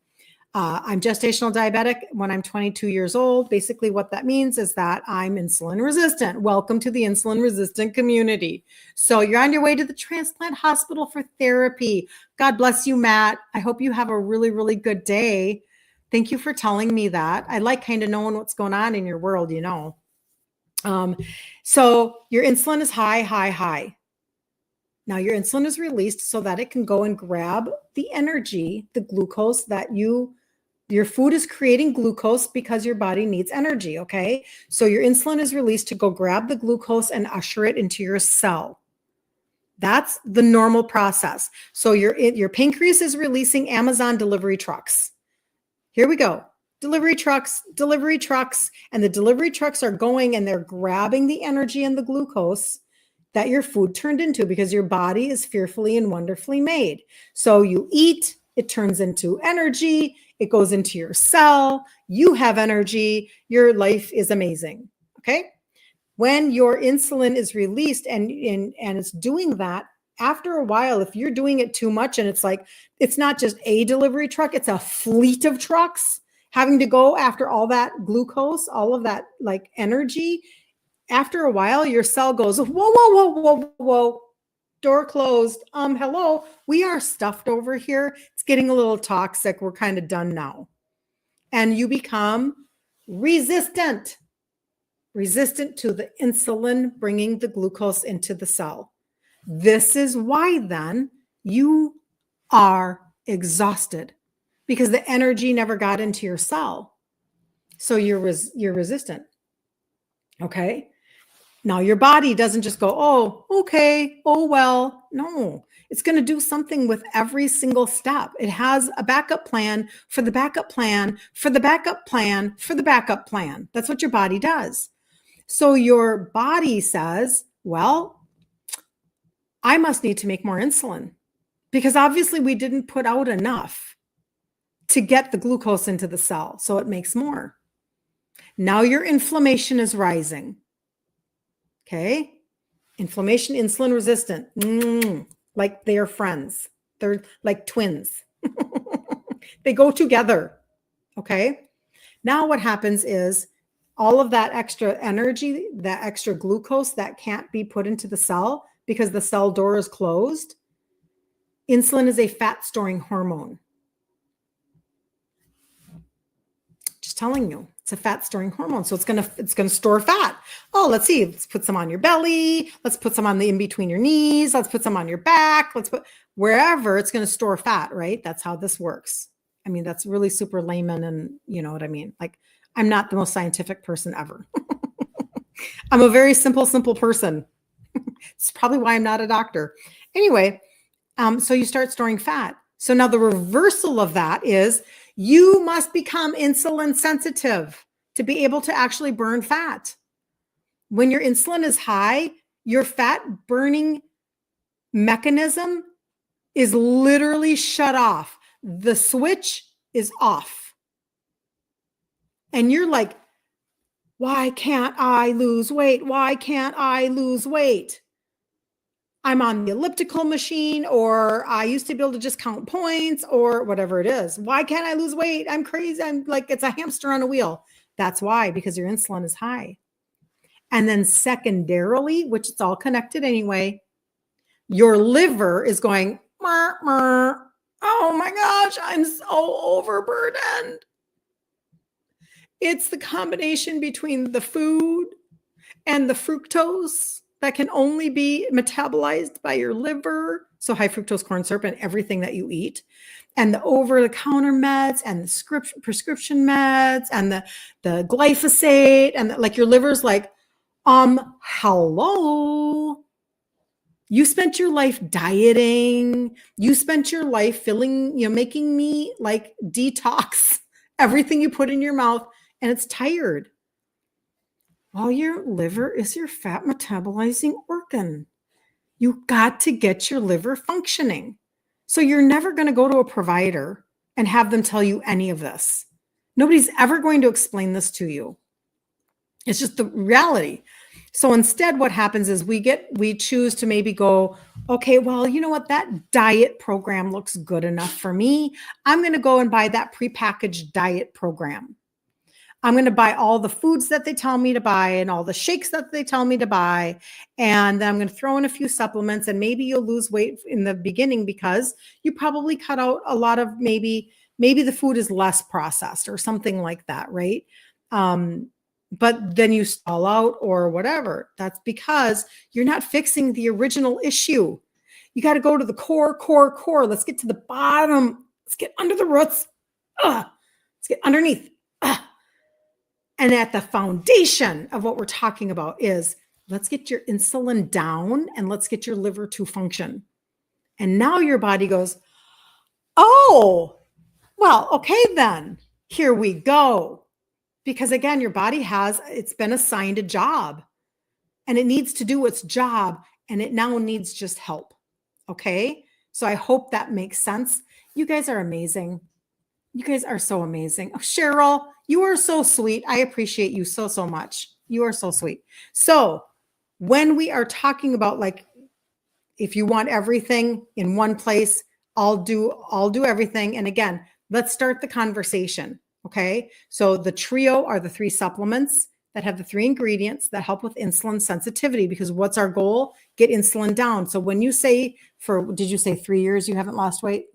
I'm gestational diabetic when I'm 22 years old. Basically, what that means is that I'm insulin resistant. Welcome to the insulin resistant community. So you're on your way to the transplant hospital for therapy. God bless you, Matt. I hope you have a really, really good day. Thank you for telling me that. I like kind of knowing what's going on in your world, you know. So your insulin is high. Now your insulin is released so that it can go and grab the energy, the glucose that your food is creating glucose because your body needs energy. Okay. So your insulin is released to go grab the glucose and usher it into your cell. That's the normal process. So your pancreas is releasing Amazon delivery trucks. Here we go. Delivery trucks, and the delivery trucks are going and they're grabbing the energy and the glucose that your food turned into, because your body is fearfully and wonderfully made. So you eat, it turns into energy, it goes into your cell, you have energy, your life is amazing. Okay. When your insulin is released and it's doing that, after a while, if you're doing it too much and it's like, it's not just a delivery truck, it's a fleet of trucks having to go after all that glucose, all of that like energy. After a while, your cell goes, whoa, door closed. Hello, we are stuffed over here. It's getting a little toxic. We're kind of done now. And you become resistant to the insulin bringing the glucose into the cell. This is why then you are exhausted, because the energy never got into your cell. So you're resistant. Okay. Now your body doesn't just go, oh, okay, oh, well, no, it's going to do something with every single step. It has a backup plan for the backup plan for the backup plan for the backup plan. That's what your body does. So your body says, well, I must need to make more insulin because obviously we didn't put out enough to get the glucose into the cell. So it makes more. Now your inflammation is rising. Okay. Inflammation, insulin resistant, like they are friends. They're like twins. They go together. Okay. Now what happens is all of that extra energy, that extra glucose that can't be put into the cell because the cell door is closed. Insulin is a fat storing hormone. Just telling you. It's a fat storing hormone. So it's going to store fat. Oh, let's see. Let's put some on your belly. Let's put some on the in between your knees. Let's put some on your back. Let's put wherever it's going to store fat, right? That's how this works. I mean, that's really super layman, and you know what I mean? Like, I'm not the most scientific person ever. I'm a very simple person. It's probably why I'm not a doctor. Anyway, so you start storing fat. So now the reversal of that is you must become insulin sensitive to be able to actually burn fat. When your insulin is high, your fat burning mechanism is literally shut off. The switch is off. And you're like, why can't I lose weight? Why can't I lose weight? I'm on the elliptical machine, or I used to be able to just count points, or whatever it is. Why can't I lose weight? I'm crazy. I'm like, it's a hamster on a wheel. That's why, because your insulin is high. And then secondarily, which it's all connected anyway, your liver is going, murr, murr. Oh my gosh, I'm so overburdened. It's the combination between the food and the fructose that can only be metabolized by your liver. So high fructose corn syrup and everything that you eat, and the over-the-counter meds and the prescription meds and the glyphosate, and like your liver's like, hello. You spent your life dieting. You spent your life filling, making me like detox everything you put in your mouth, and it's tired. Well, your liver is your fat metabolizing organ. You got to get your liver functioning. So you're never going to go to a provider and have them tell you any of this. Nobody's ever going to explain this to you. It's just the reality. So instead, what happens is we choose to maybe go, okay, well, you know what? That diet program looks good enough for me. I'm going to go and buy that prepackaged diet program. I'm going to buy all the foods that they tell me to buy and all the shakes that they tell me to buy. And then I'm going to throw in a few supplements, and maybe you'll lose weight in the beginning because you probably cut out a lot of maybe the food is less processed or something like that, right? But then you stall out or whatever. That's because you're not fixing the original issue. You got to go to the core. Let's get to the bottom. Let's get under the roots. Let's get underneath. And at the foundation of what we're talking about is let's get your insulin down and let's get your liver to function. And now your body goes, oh, well, okay, then here we go. Because again, your body it's been assigned a job, and it needs to do its job, and it now needs just help. Okay. So I hope that makes sense. You guys are amazing. You guys are so amazing. Oh, Cheryl, you are so sweet. I appreciate you so much. You are so sweet. So when we are talking about, like, if you want everything in one place, I'll do everything. And again, let's start the conversation. Okay. So the trio are the 3 supplements that have the 3 ingredients that help with insulin sensitivity, because what's our goal? Get insulin down. So when you say did you say 3 years you haven't lost weight?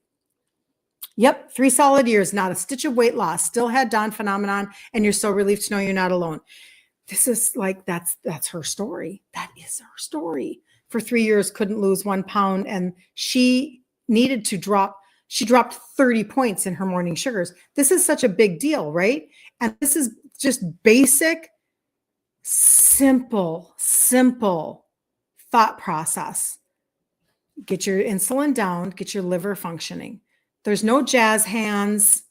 Yep. 3 solid years, not a stitch of weight loss, still had Dawn phenomenon. And you're so relieved to know you're not alone. This is like, that's her story. That is her story. for 3 years, couldn't lose 1 pound. And she needed to she dropped 30 points in her morning sugars. This is such a big deal, right? And this is just basic, simple thought process. Get your insulin down, get your liver functioning. There's no jazz hands.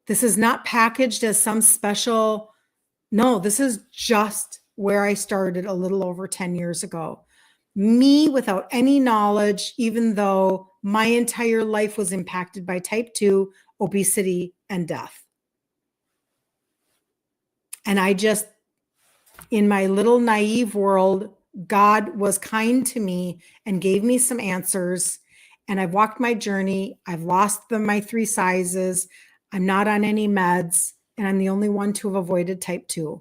This is not packaged as some special. No, this is just where I started a little over 10 years ago. Me without any knowledge, even though my entire life was impacted by type 2, obesity, and death. And I just, in my little naive world, God was kind to me and gave me some answers. And I've walked my journey. I've lost my 3 sizes. I'm not on any meds. And I'm the only one to have avoided type 2.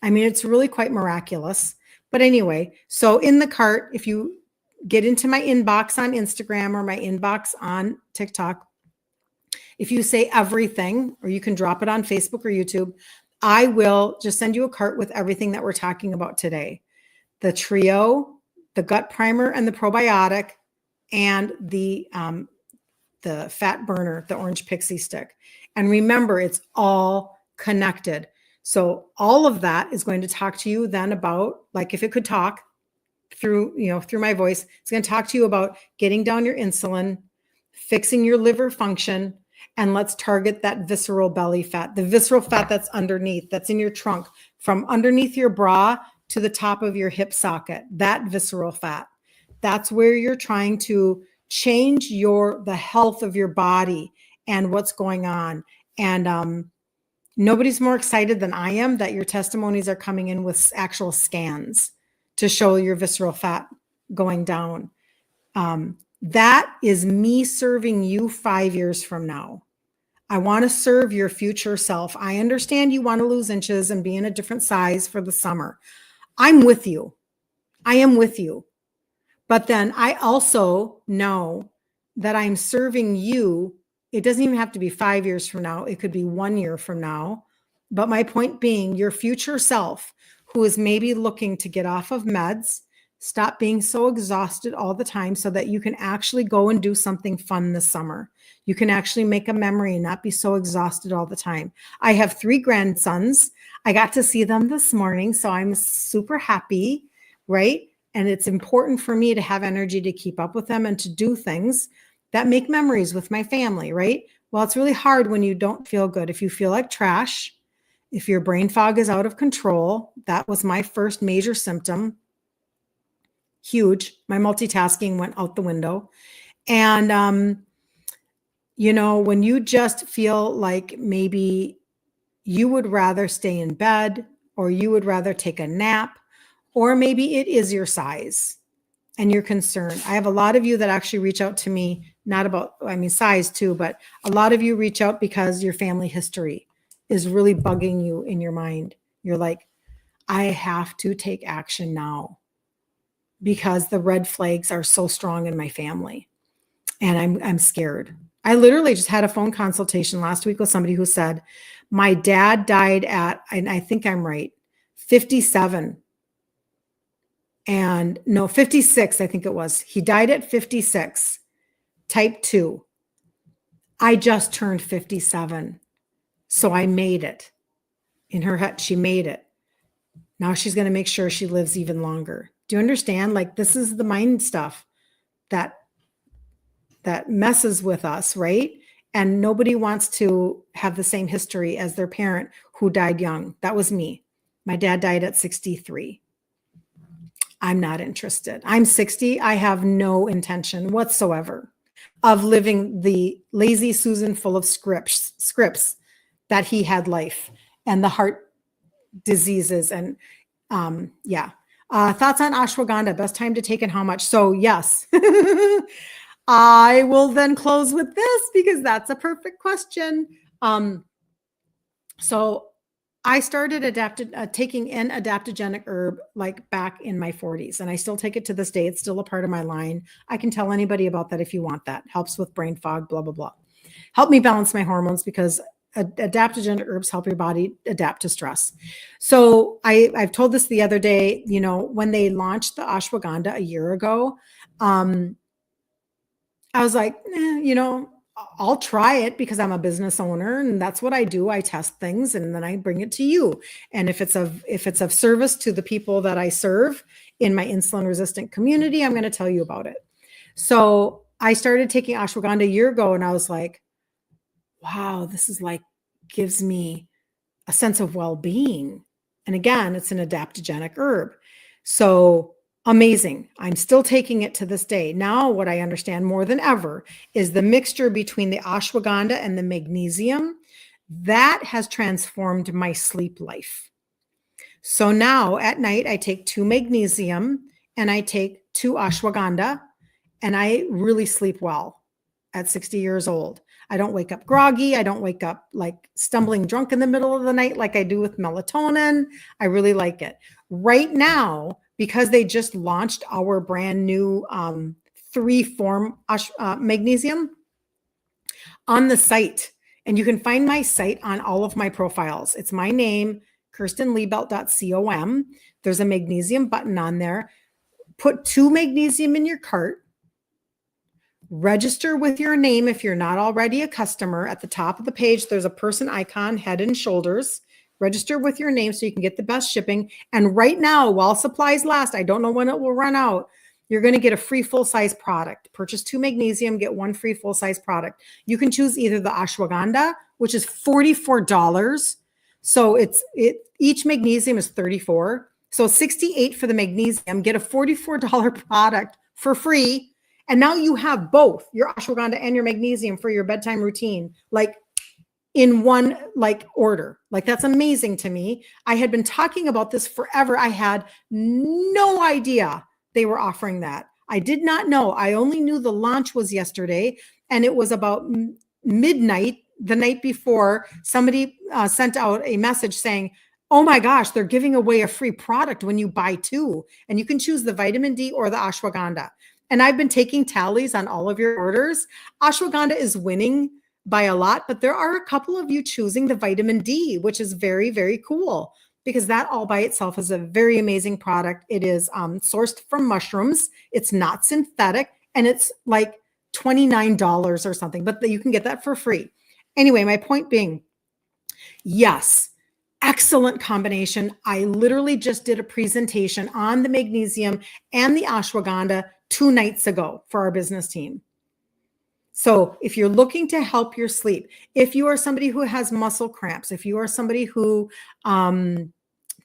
I mean, it's really quite miraculous. But anyway, so in the cart, if you get into my inbox on Instagram or my inbox on TikTok, if you say everything, or you can drop it on Facebook or YouTube, I will just send you a cart with everything that we're talking about today. The trio, the gut primer and the probiotic, and the fat burner, the orange pixie stick. And remember, it's all connected. So all of that is going to talk to you then about, like if it could talk through my voice, it's going to talk to you about getting down your insulin, fixing your liver function, and let's target that visceral belly fat, the visceral fat that's underneath, that's in your trunk, from underneath your bra to the top of your hip socket, that visceral fat. That's where you're trying to change the health of your body and what's going on. And nobody's more excited than I am that your testimonies are coming in with actual scans to show your visceral fat going down. That is me serving you 5 years from now. I want to serve your future self. I understand you want to lose inches and be in a different size for the summer. I'm with you. I am with you. But then I also know that I'm serving you. It doesn't even have to be 5 years from now. It could be 1 year from now. But my point being, your future self, who is maybe looking to get off of meds, stop being so exhausted all the time so that you can actually go and do something fun this summer. You can actually make a memory and not be so exhausted all the time. I have 3 grandsons. I got to see them this morning, so I'm super happy, right? And it's important for me to have energy to keep up with them and to do things that make memories with my family, right? Well, it's really hard when you don't feel good. If you feel like trash, if your brain fog is out of control, that was my first major symptom. Huge. My multitasking went out the window. And, when you just feel like maybe you would rather stay in bed, or you would rather take a nap, or maybe it is your size and you're concerned. I have a lot of you that actually reach out to me, not about, size too, but a lot of you reach out because your family history is really bugging you in your mind. You're like, I have to take action now because the red flags are so strong in my family and I'm scared. I literally just had a phone consultation last week with somebody who said, my dad died at, and I think I'm right, 57. And no, 56, I think it was. He died at 56, type 2. I just turned 57. So I made it. In her head, she made it. Now she's going to make sure she lives even longer. Do you understand? Like, this is the mind stuff that messes with us, right? And nobody wants to have the same history as their parent who died young. That was me. My dad died at 63. I'm not interested. I'm 60. I have no intention whatsoever of living the lazy Susan full of scripts that he had life and the heart diseases. And thoughts on ashwagandha, best time to take and how much? So yes, I will then close with this because that's a perfect question. So I started taking an adaptogenic herb like back in my 40s, and I still take it to this day. It's still a part of my line. I can tell anybody about that if you want that. Helps with brain fog, blah, blah, blah. Help me balance my hormones because adaptogenic herbs help your body adapt to stress. So I've told this the other day, when they launched the ashwagandha a year ago, I was like, I'll try it because I'm a business owner and that's what I do. I test things and then I bring it to you. And if it's of service to the people that I serve in my insulin resistant community, I'm going to tell you about it. So I started taking ashwagandha a year ago and I was like, wow, this is like, gives me a sense of well-being. And again, it's an adaptogenic herb. So amazing. I'm still taking it to this day. Now, what I understand more than ever is the mixture between the ashwagandha and the magnesium that has transformed my sleep life. So now at night, I take 2 magnesium and I take 2 ashwagandha, and I really sleep well at 60 years old. I don't wake up groggy. I don't wake up like stumbling drunk in the middle of the night like I do with melatonin. I really like it. Right now, because they just launched our brand new 3-form magnesium on the site, and you can find my site on all of my profiles. It's my name, kirstenliebelt.com. There's a magnesium button on there. Put 2 magnesium in your cart. Register with your name if you're not already a customer. At the top of the page, there's a person icon, head and shoulders. Register with your name so you can get the best shipping. And right now, while supplies last, I don't know when it will run out, you're going to get a free full-size product. Purchase 2 magnesium, get 1 free full-size product. You can choose either the ashwagandha, which is $44. So each magnesium is $34. So $68 for the magnesium, get a $44 product for free. And now you have both your ashwagandha and your magnesium for your bedtime routine, like in one order. Like that's amazing to me. I had been talking about this forever. I had no idea they were offering that. I did not know. I only knew the launch was yesterday, and it was about midnight the night before. Somebody sent out a message saying, oh my gosh, they're giving away a free product when you buy 2, and you can choose the vitamin D or the ashwagandha. And I've been taking tallies on all of your orders. Ashwagandha is winning by a lot, but there are a couple of you choosing the vitamin D, which is very, very cool because that all by itself is a very amazing product. It is sourced from mushrooms. It's not synthetic, and it's like $29 or something, but you can get that for free. Anyway, my point being, yes, excellent combination. I literally just did a presentation on the magnesium and the ashwagandha 2 nights ago for our business team. So if you're looking to help your sleep, if you are somebody who has muscle cramps, if you are somebody who, trying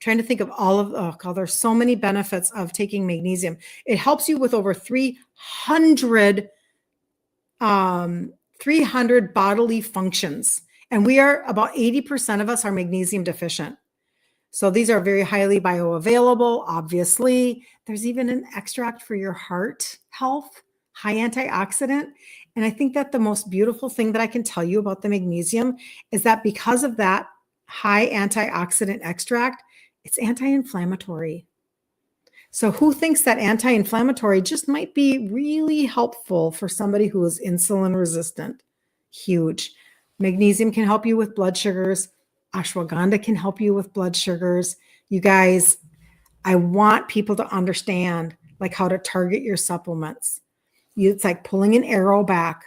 to think of all of, oh God, there's so many benefits of taking magnesium. It helps you with over 300 bodily functions. And we are about 80% of us are magnesium deficient. So these are very highly bioavailable, obviously. There's even an extract for your heart health, high antioxidant. And I think that the most beautiful thing that I can tell you about the magnesium is that because of that high antioxidant extract, it's anti-inflammatory. So who thinks that anti-inflammatory just might be really helpful for somebody who is insulin resistant? Huge. Magnesium can help you with blood sugars. Ashwagandha can help you with blood sugars. You guys, I want people to understand like how to target your supplements. It's like pulling an arrow back.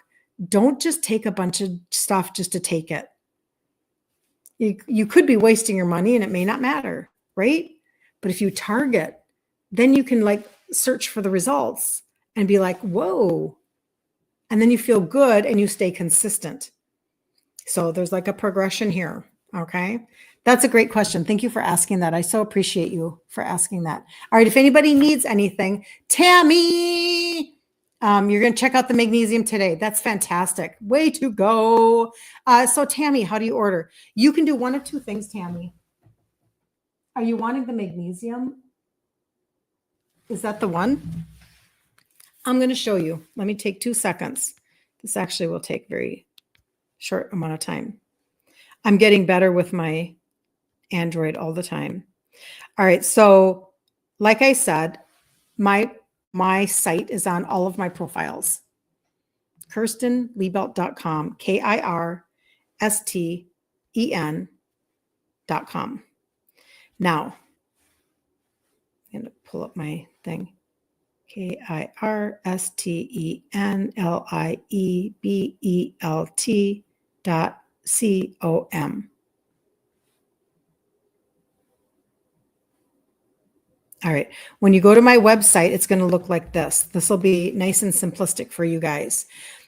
Don't just take a bunch of stuff just to take it. You could be wasting your money and it may not matter, right? But if you target, then you can like search for the results and be like, whoa. And then you feel good and you stay consistent. So there's like a progression here. Okay. That's a great question. Thank you for asking that. I so appreciate you for asking that. All right. If anybody needs anything, Tammy, you're going to check out the magnesium today. That's fantastic. Way to go. So Tammy, how do you order? You can do one of 2 things, Tammy. Are you wanting the magnesium? Is that the one? I'm going to show you. Let me take 2 seconds. This actually will take very short amount of time. I'm getting better with my Android all the time. All right. So like I said, my site is on all of my profiles. KirstenLiebelt.com, KirstenLiebelt.com. Now, I'm going to pull up my thing. KirstenLiebelt.com. All right. When you go to my website, it's going to look like this. This will be nice and simplistic for you guys.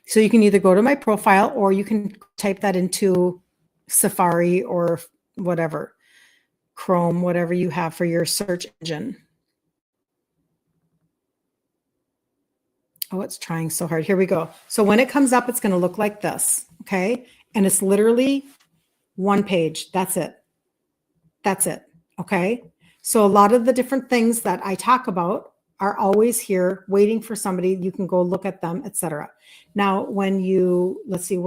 So you can either go to my profile or you can type that into Safari or whatever, Chrome, whatever you have for your search engine. Oh, it's trying so hard. Here we go. So when it comes up, it's going to look like this. Okay. And it's literally one page. That's it. That's it. Okay. So a lot of the different things that I talk about are always here waiting for somebody. You can go look at them, etc. Now, when you, let's see,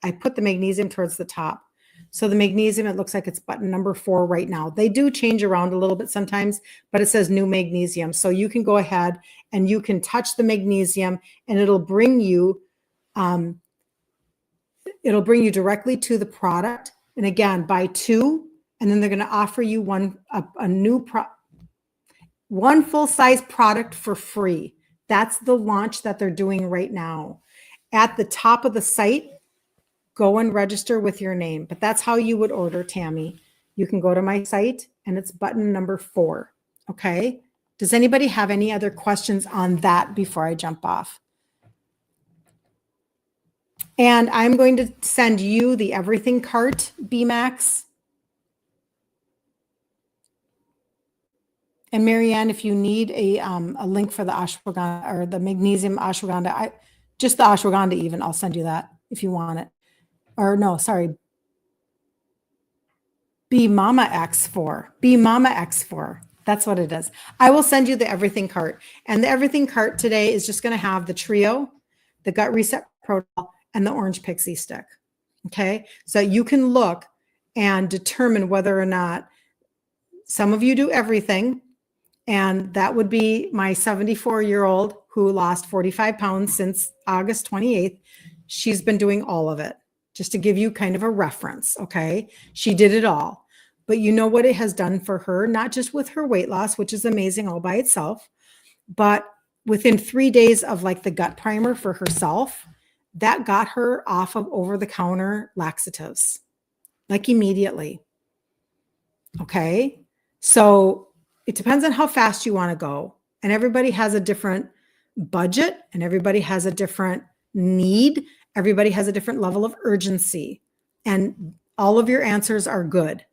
I put the magnesium towards the top. So the magnesium, it looks like it's button number 4 right now. They do change around a little bit sometimes, but it says new magnesium. So you can go ahead and you can touch the magnesium and it'll bring you directly to the product. And again, buy 2, and then they're going to offer you one full-size product for free. That's the launch that they're doing right now. At the top of the site, go and register with your name. But that's how you would order, Tammy. You can go to my site, and it's button number 4. Okay? Does anybody have any other questions on that before I jump off? And I'm going to send you the everything cart, BMAX. And Marianne, if you need a link for the ashwagandha or the magnesium ashwagandha, just the ashwagandha even, I'll send you that if you want it. Or no, sorry. Be Mama X4. Be Mama X4. That's what it is. I will send you the everything cart. And the everything cart today is just going to have the trio, the gut reset protocol, and the orange pixie stick. Okay. So you can look and determine whether or not some of you do everything. And that would be my 74-year-old who lost 45 pounds since August 28th. She's been doing all of it, just to give you kind of a reference. Okay. She did it all. But you know what it has done for her, not just with her weight loss, which is amazing all by itself, but within 3 days of like the gut primer for herself, that got her off of over-the-counter laxatives, like immediately. Okay. So it depends on how fast you want to go. And everybody has a different budget and everybody has a different need. Everybody has a different level of urgency. And all of your answers are good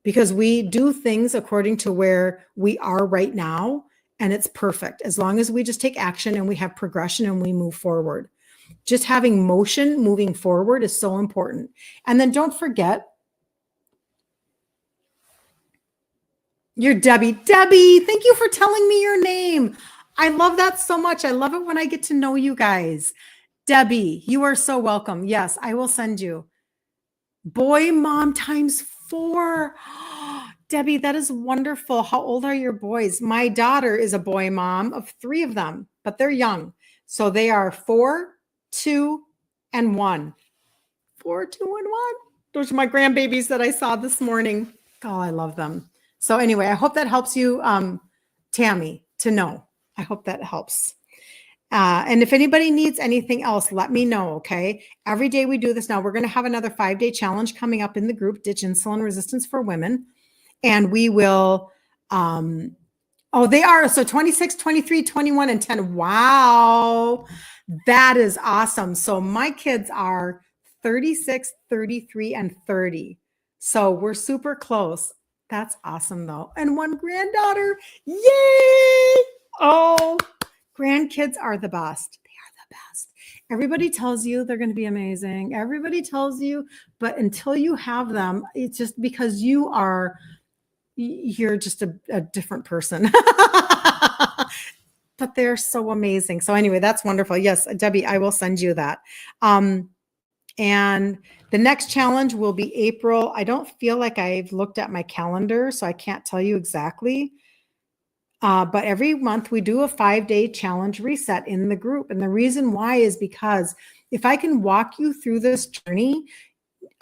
because we do things according to where we are right now. And it's perfect as long as we just take action and we have progression and we move forward. Just having motion moving forward is so important. And then don't forget, you're Debbie. Debbie, thank you for telling me your name. I love that so much. I love it when I get to know you guys. Debbie, you are so welcome. Yes, I will send you. Boy mom times 4. Debbie, that is wonderful. How old are your boys? My daughter is a boy mom of 3 of them, but they're young. So they are 4, 2, and 1. 4, 2, and 1. Those are my grandbabies that I saw this morning. Oh, I love them. So anyway, I hope that helps you, Tammy, to know. I hope that helps. And if anybody needs anything else, let me know, okay? Every day we do this now. We're going to have another 5-day challenge coming up in the group, Ditch Insulin Resistance for Women. And we will, they are. So 26, 23, 21, and 10. Wow. That is awesome. So my kids are 36, 33, and 30. So we're super close. That's awesome though. And 1 granddaughter. Yay. Oh, grandkids are the best. They are the best. Everybody tells you they're going to be amazing. Everybody tells you, but until you have them, it's just because you're just a different person. But they're so amazing. So anyway, that's wonderful. Yes, Debbie, I will send you that. And the next challenge will be April. I don't feel like I've looked at my calendar, so I can't tell you exactly. But every month we do a 5-day challenge reset in the group. And the reason why is because if I can walk you through this journey,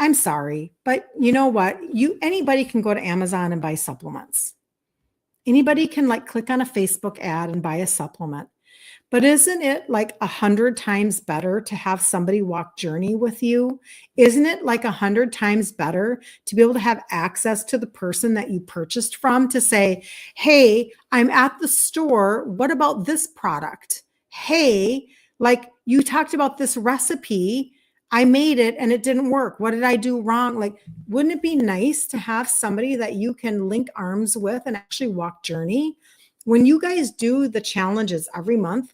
I'm sorry, but you know what? Anybody can go to Amazon and buy supplements. Anybody can like click on a Facebook ad and buy a supplement. But isn't it like 100 times better to have somebody walk journey with you? Isn't it like 100 times better to be able to have access to the person that you purchased from to say, hey, I'm at the store. What about this product? Hey, like you talked about this recipe. I made it and it didn't work. What did I do wrong? Like, wouldn't it be nice to have somebody that you can link arms with and actually walk journey? When you guys do the challenges every month,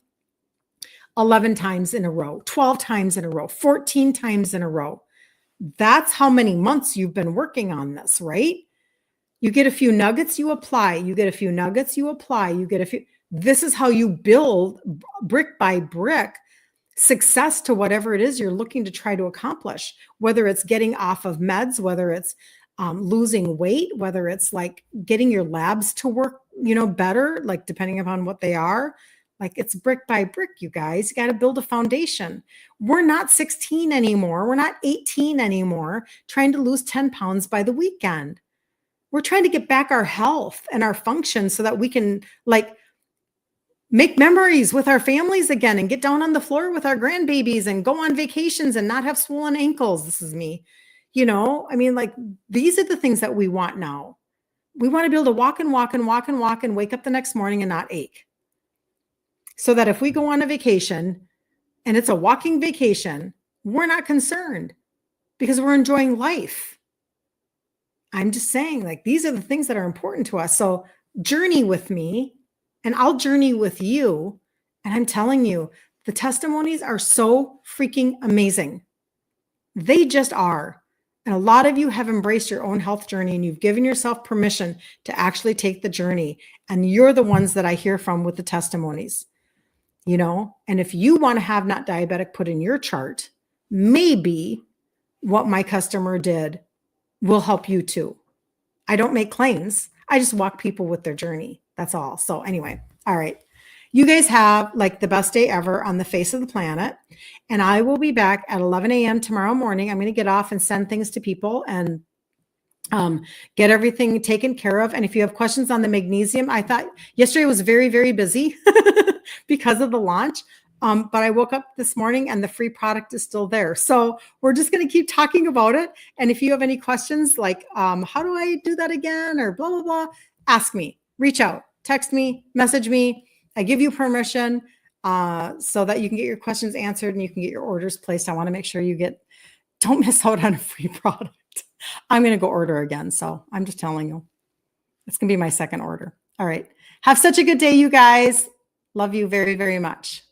11 times in a row, 12 times in a row, 14 times in a row. That's how many months you've been working on this, right? You get a few nuggets, you apply. You get a few nuggets, you apply. You get a few. This is how you build brick by brick success to whatever it is you're looking to try to accomplish, whether it's getting off of meds, whether it's losing weight, whether it's like getting your labs to work, better, like depending upon what they are. Like it's brick by brick, you guys. You got to build a foundation. We're not 16 anymore. We're not 18 anymore, trying to lose 10 pounds by the weekend. We're trying to get back our health and our function so that we can like make memories with our families again and get down on the floor with our grandbabies and go on vacations and not have swollen ankles. This is me. Like these are the things that we want now. We want to be able to walk and walk and walk and walk and wake up the next morning and not ache. So that if we go on a vacation and it's a walking vacation, we're not concerned because we're enjoying life. I'm just saying, like, these are the things that are important to us. So journey with me and I'll journey with you. And I'm telling you, the testimonies are so freaking amazing. They just are. And a lot of you have embraced your own health journey and you've given yourself permission to actually take the journey. And you're the ones that I hear from with the testimonies. And if you want to have not diabetic put in your chart, maybe what my customer did will help you too. I don't make claims. I just walk people with their journey. That's all. So anyway, all right. You guys have like the best day ever on the face of the planet. And I will be back at 11 a.m. tomorrow morning. I'm going to get off and send things to people and get everything taken care of. And if you have questions on the magnesium, I thought yesterday was very, very busy because of the launch. But I woke up this morning and the free product is still there. So we're just going to keep talking about it. And if you have any questions like, how do I do that again? Or blah, blah, blah, ask me, reach out, text me, message me. I give you permission so that you can get your questions answered and you can get your orders placed. I want to make sure don't miss out on a free product. I'm going to go order again. So I'm just telling you, it's going to be my second order. All right. Have such a good day, you guys. Love you very, very much.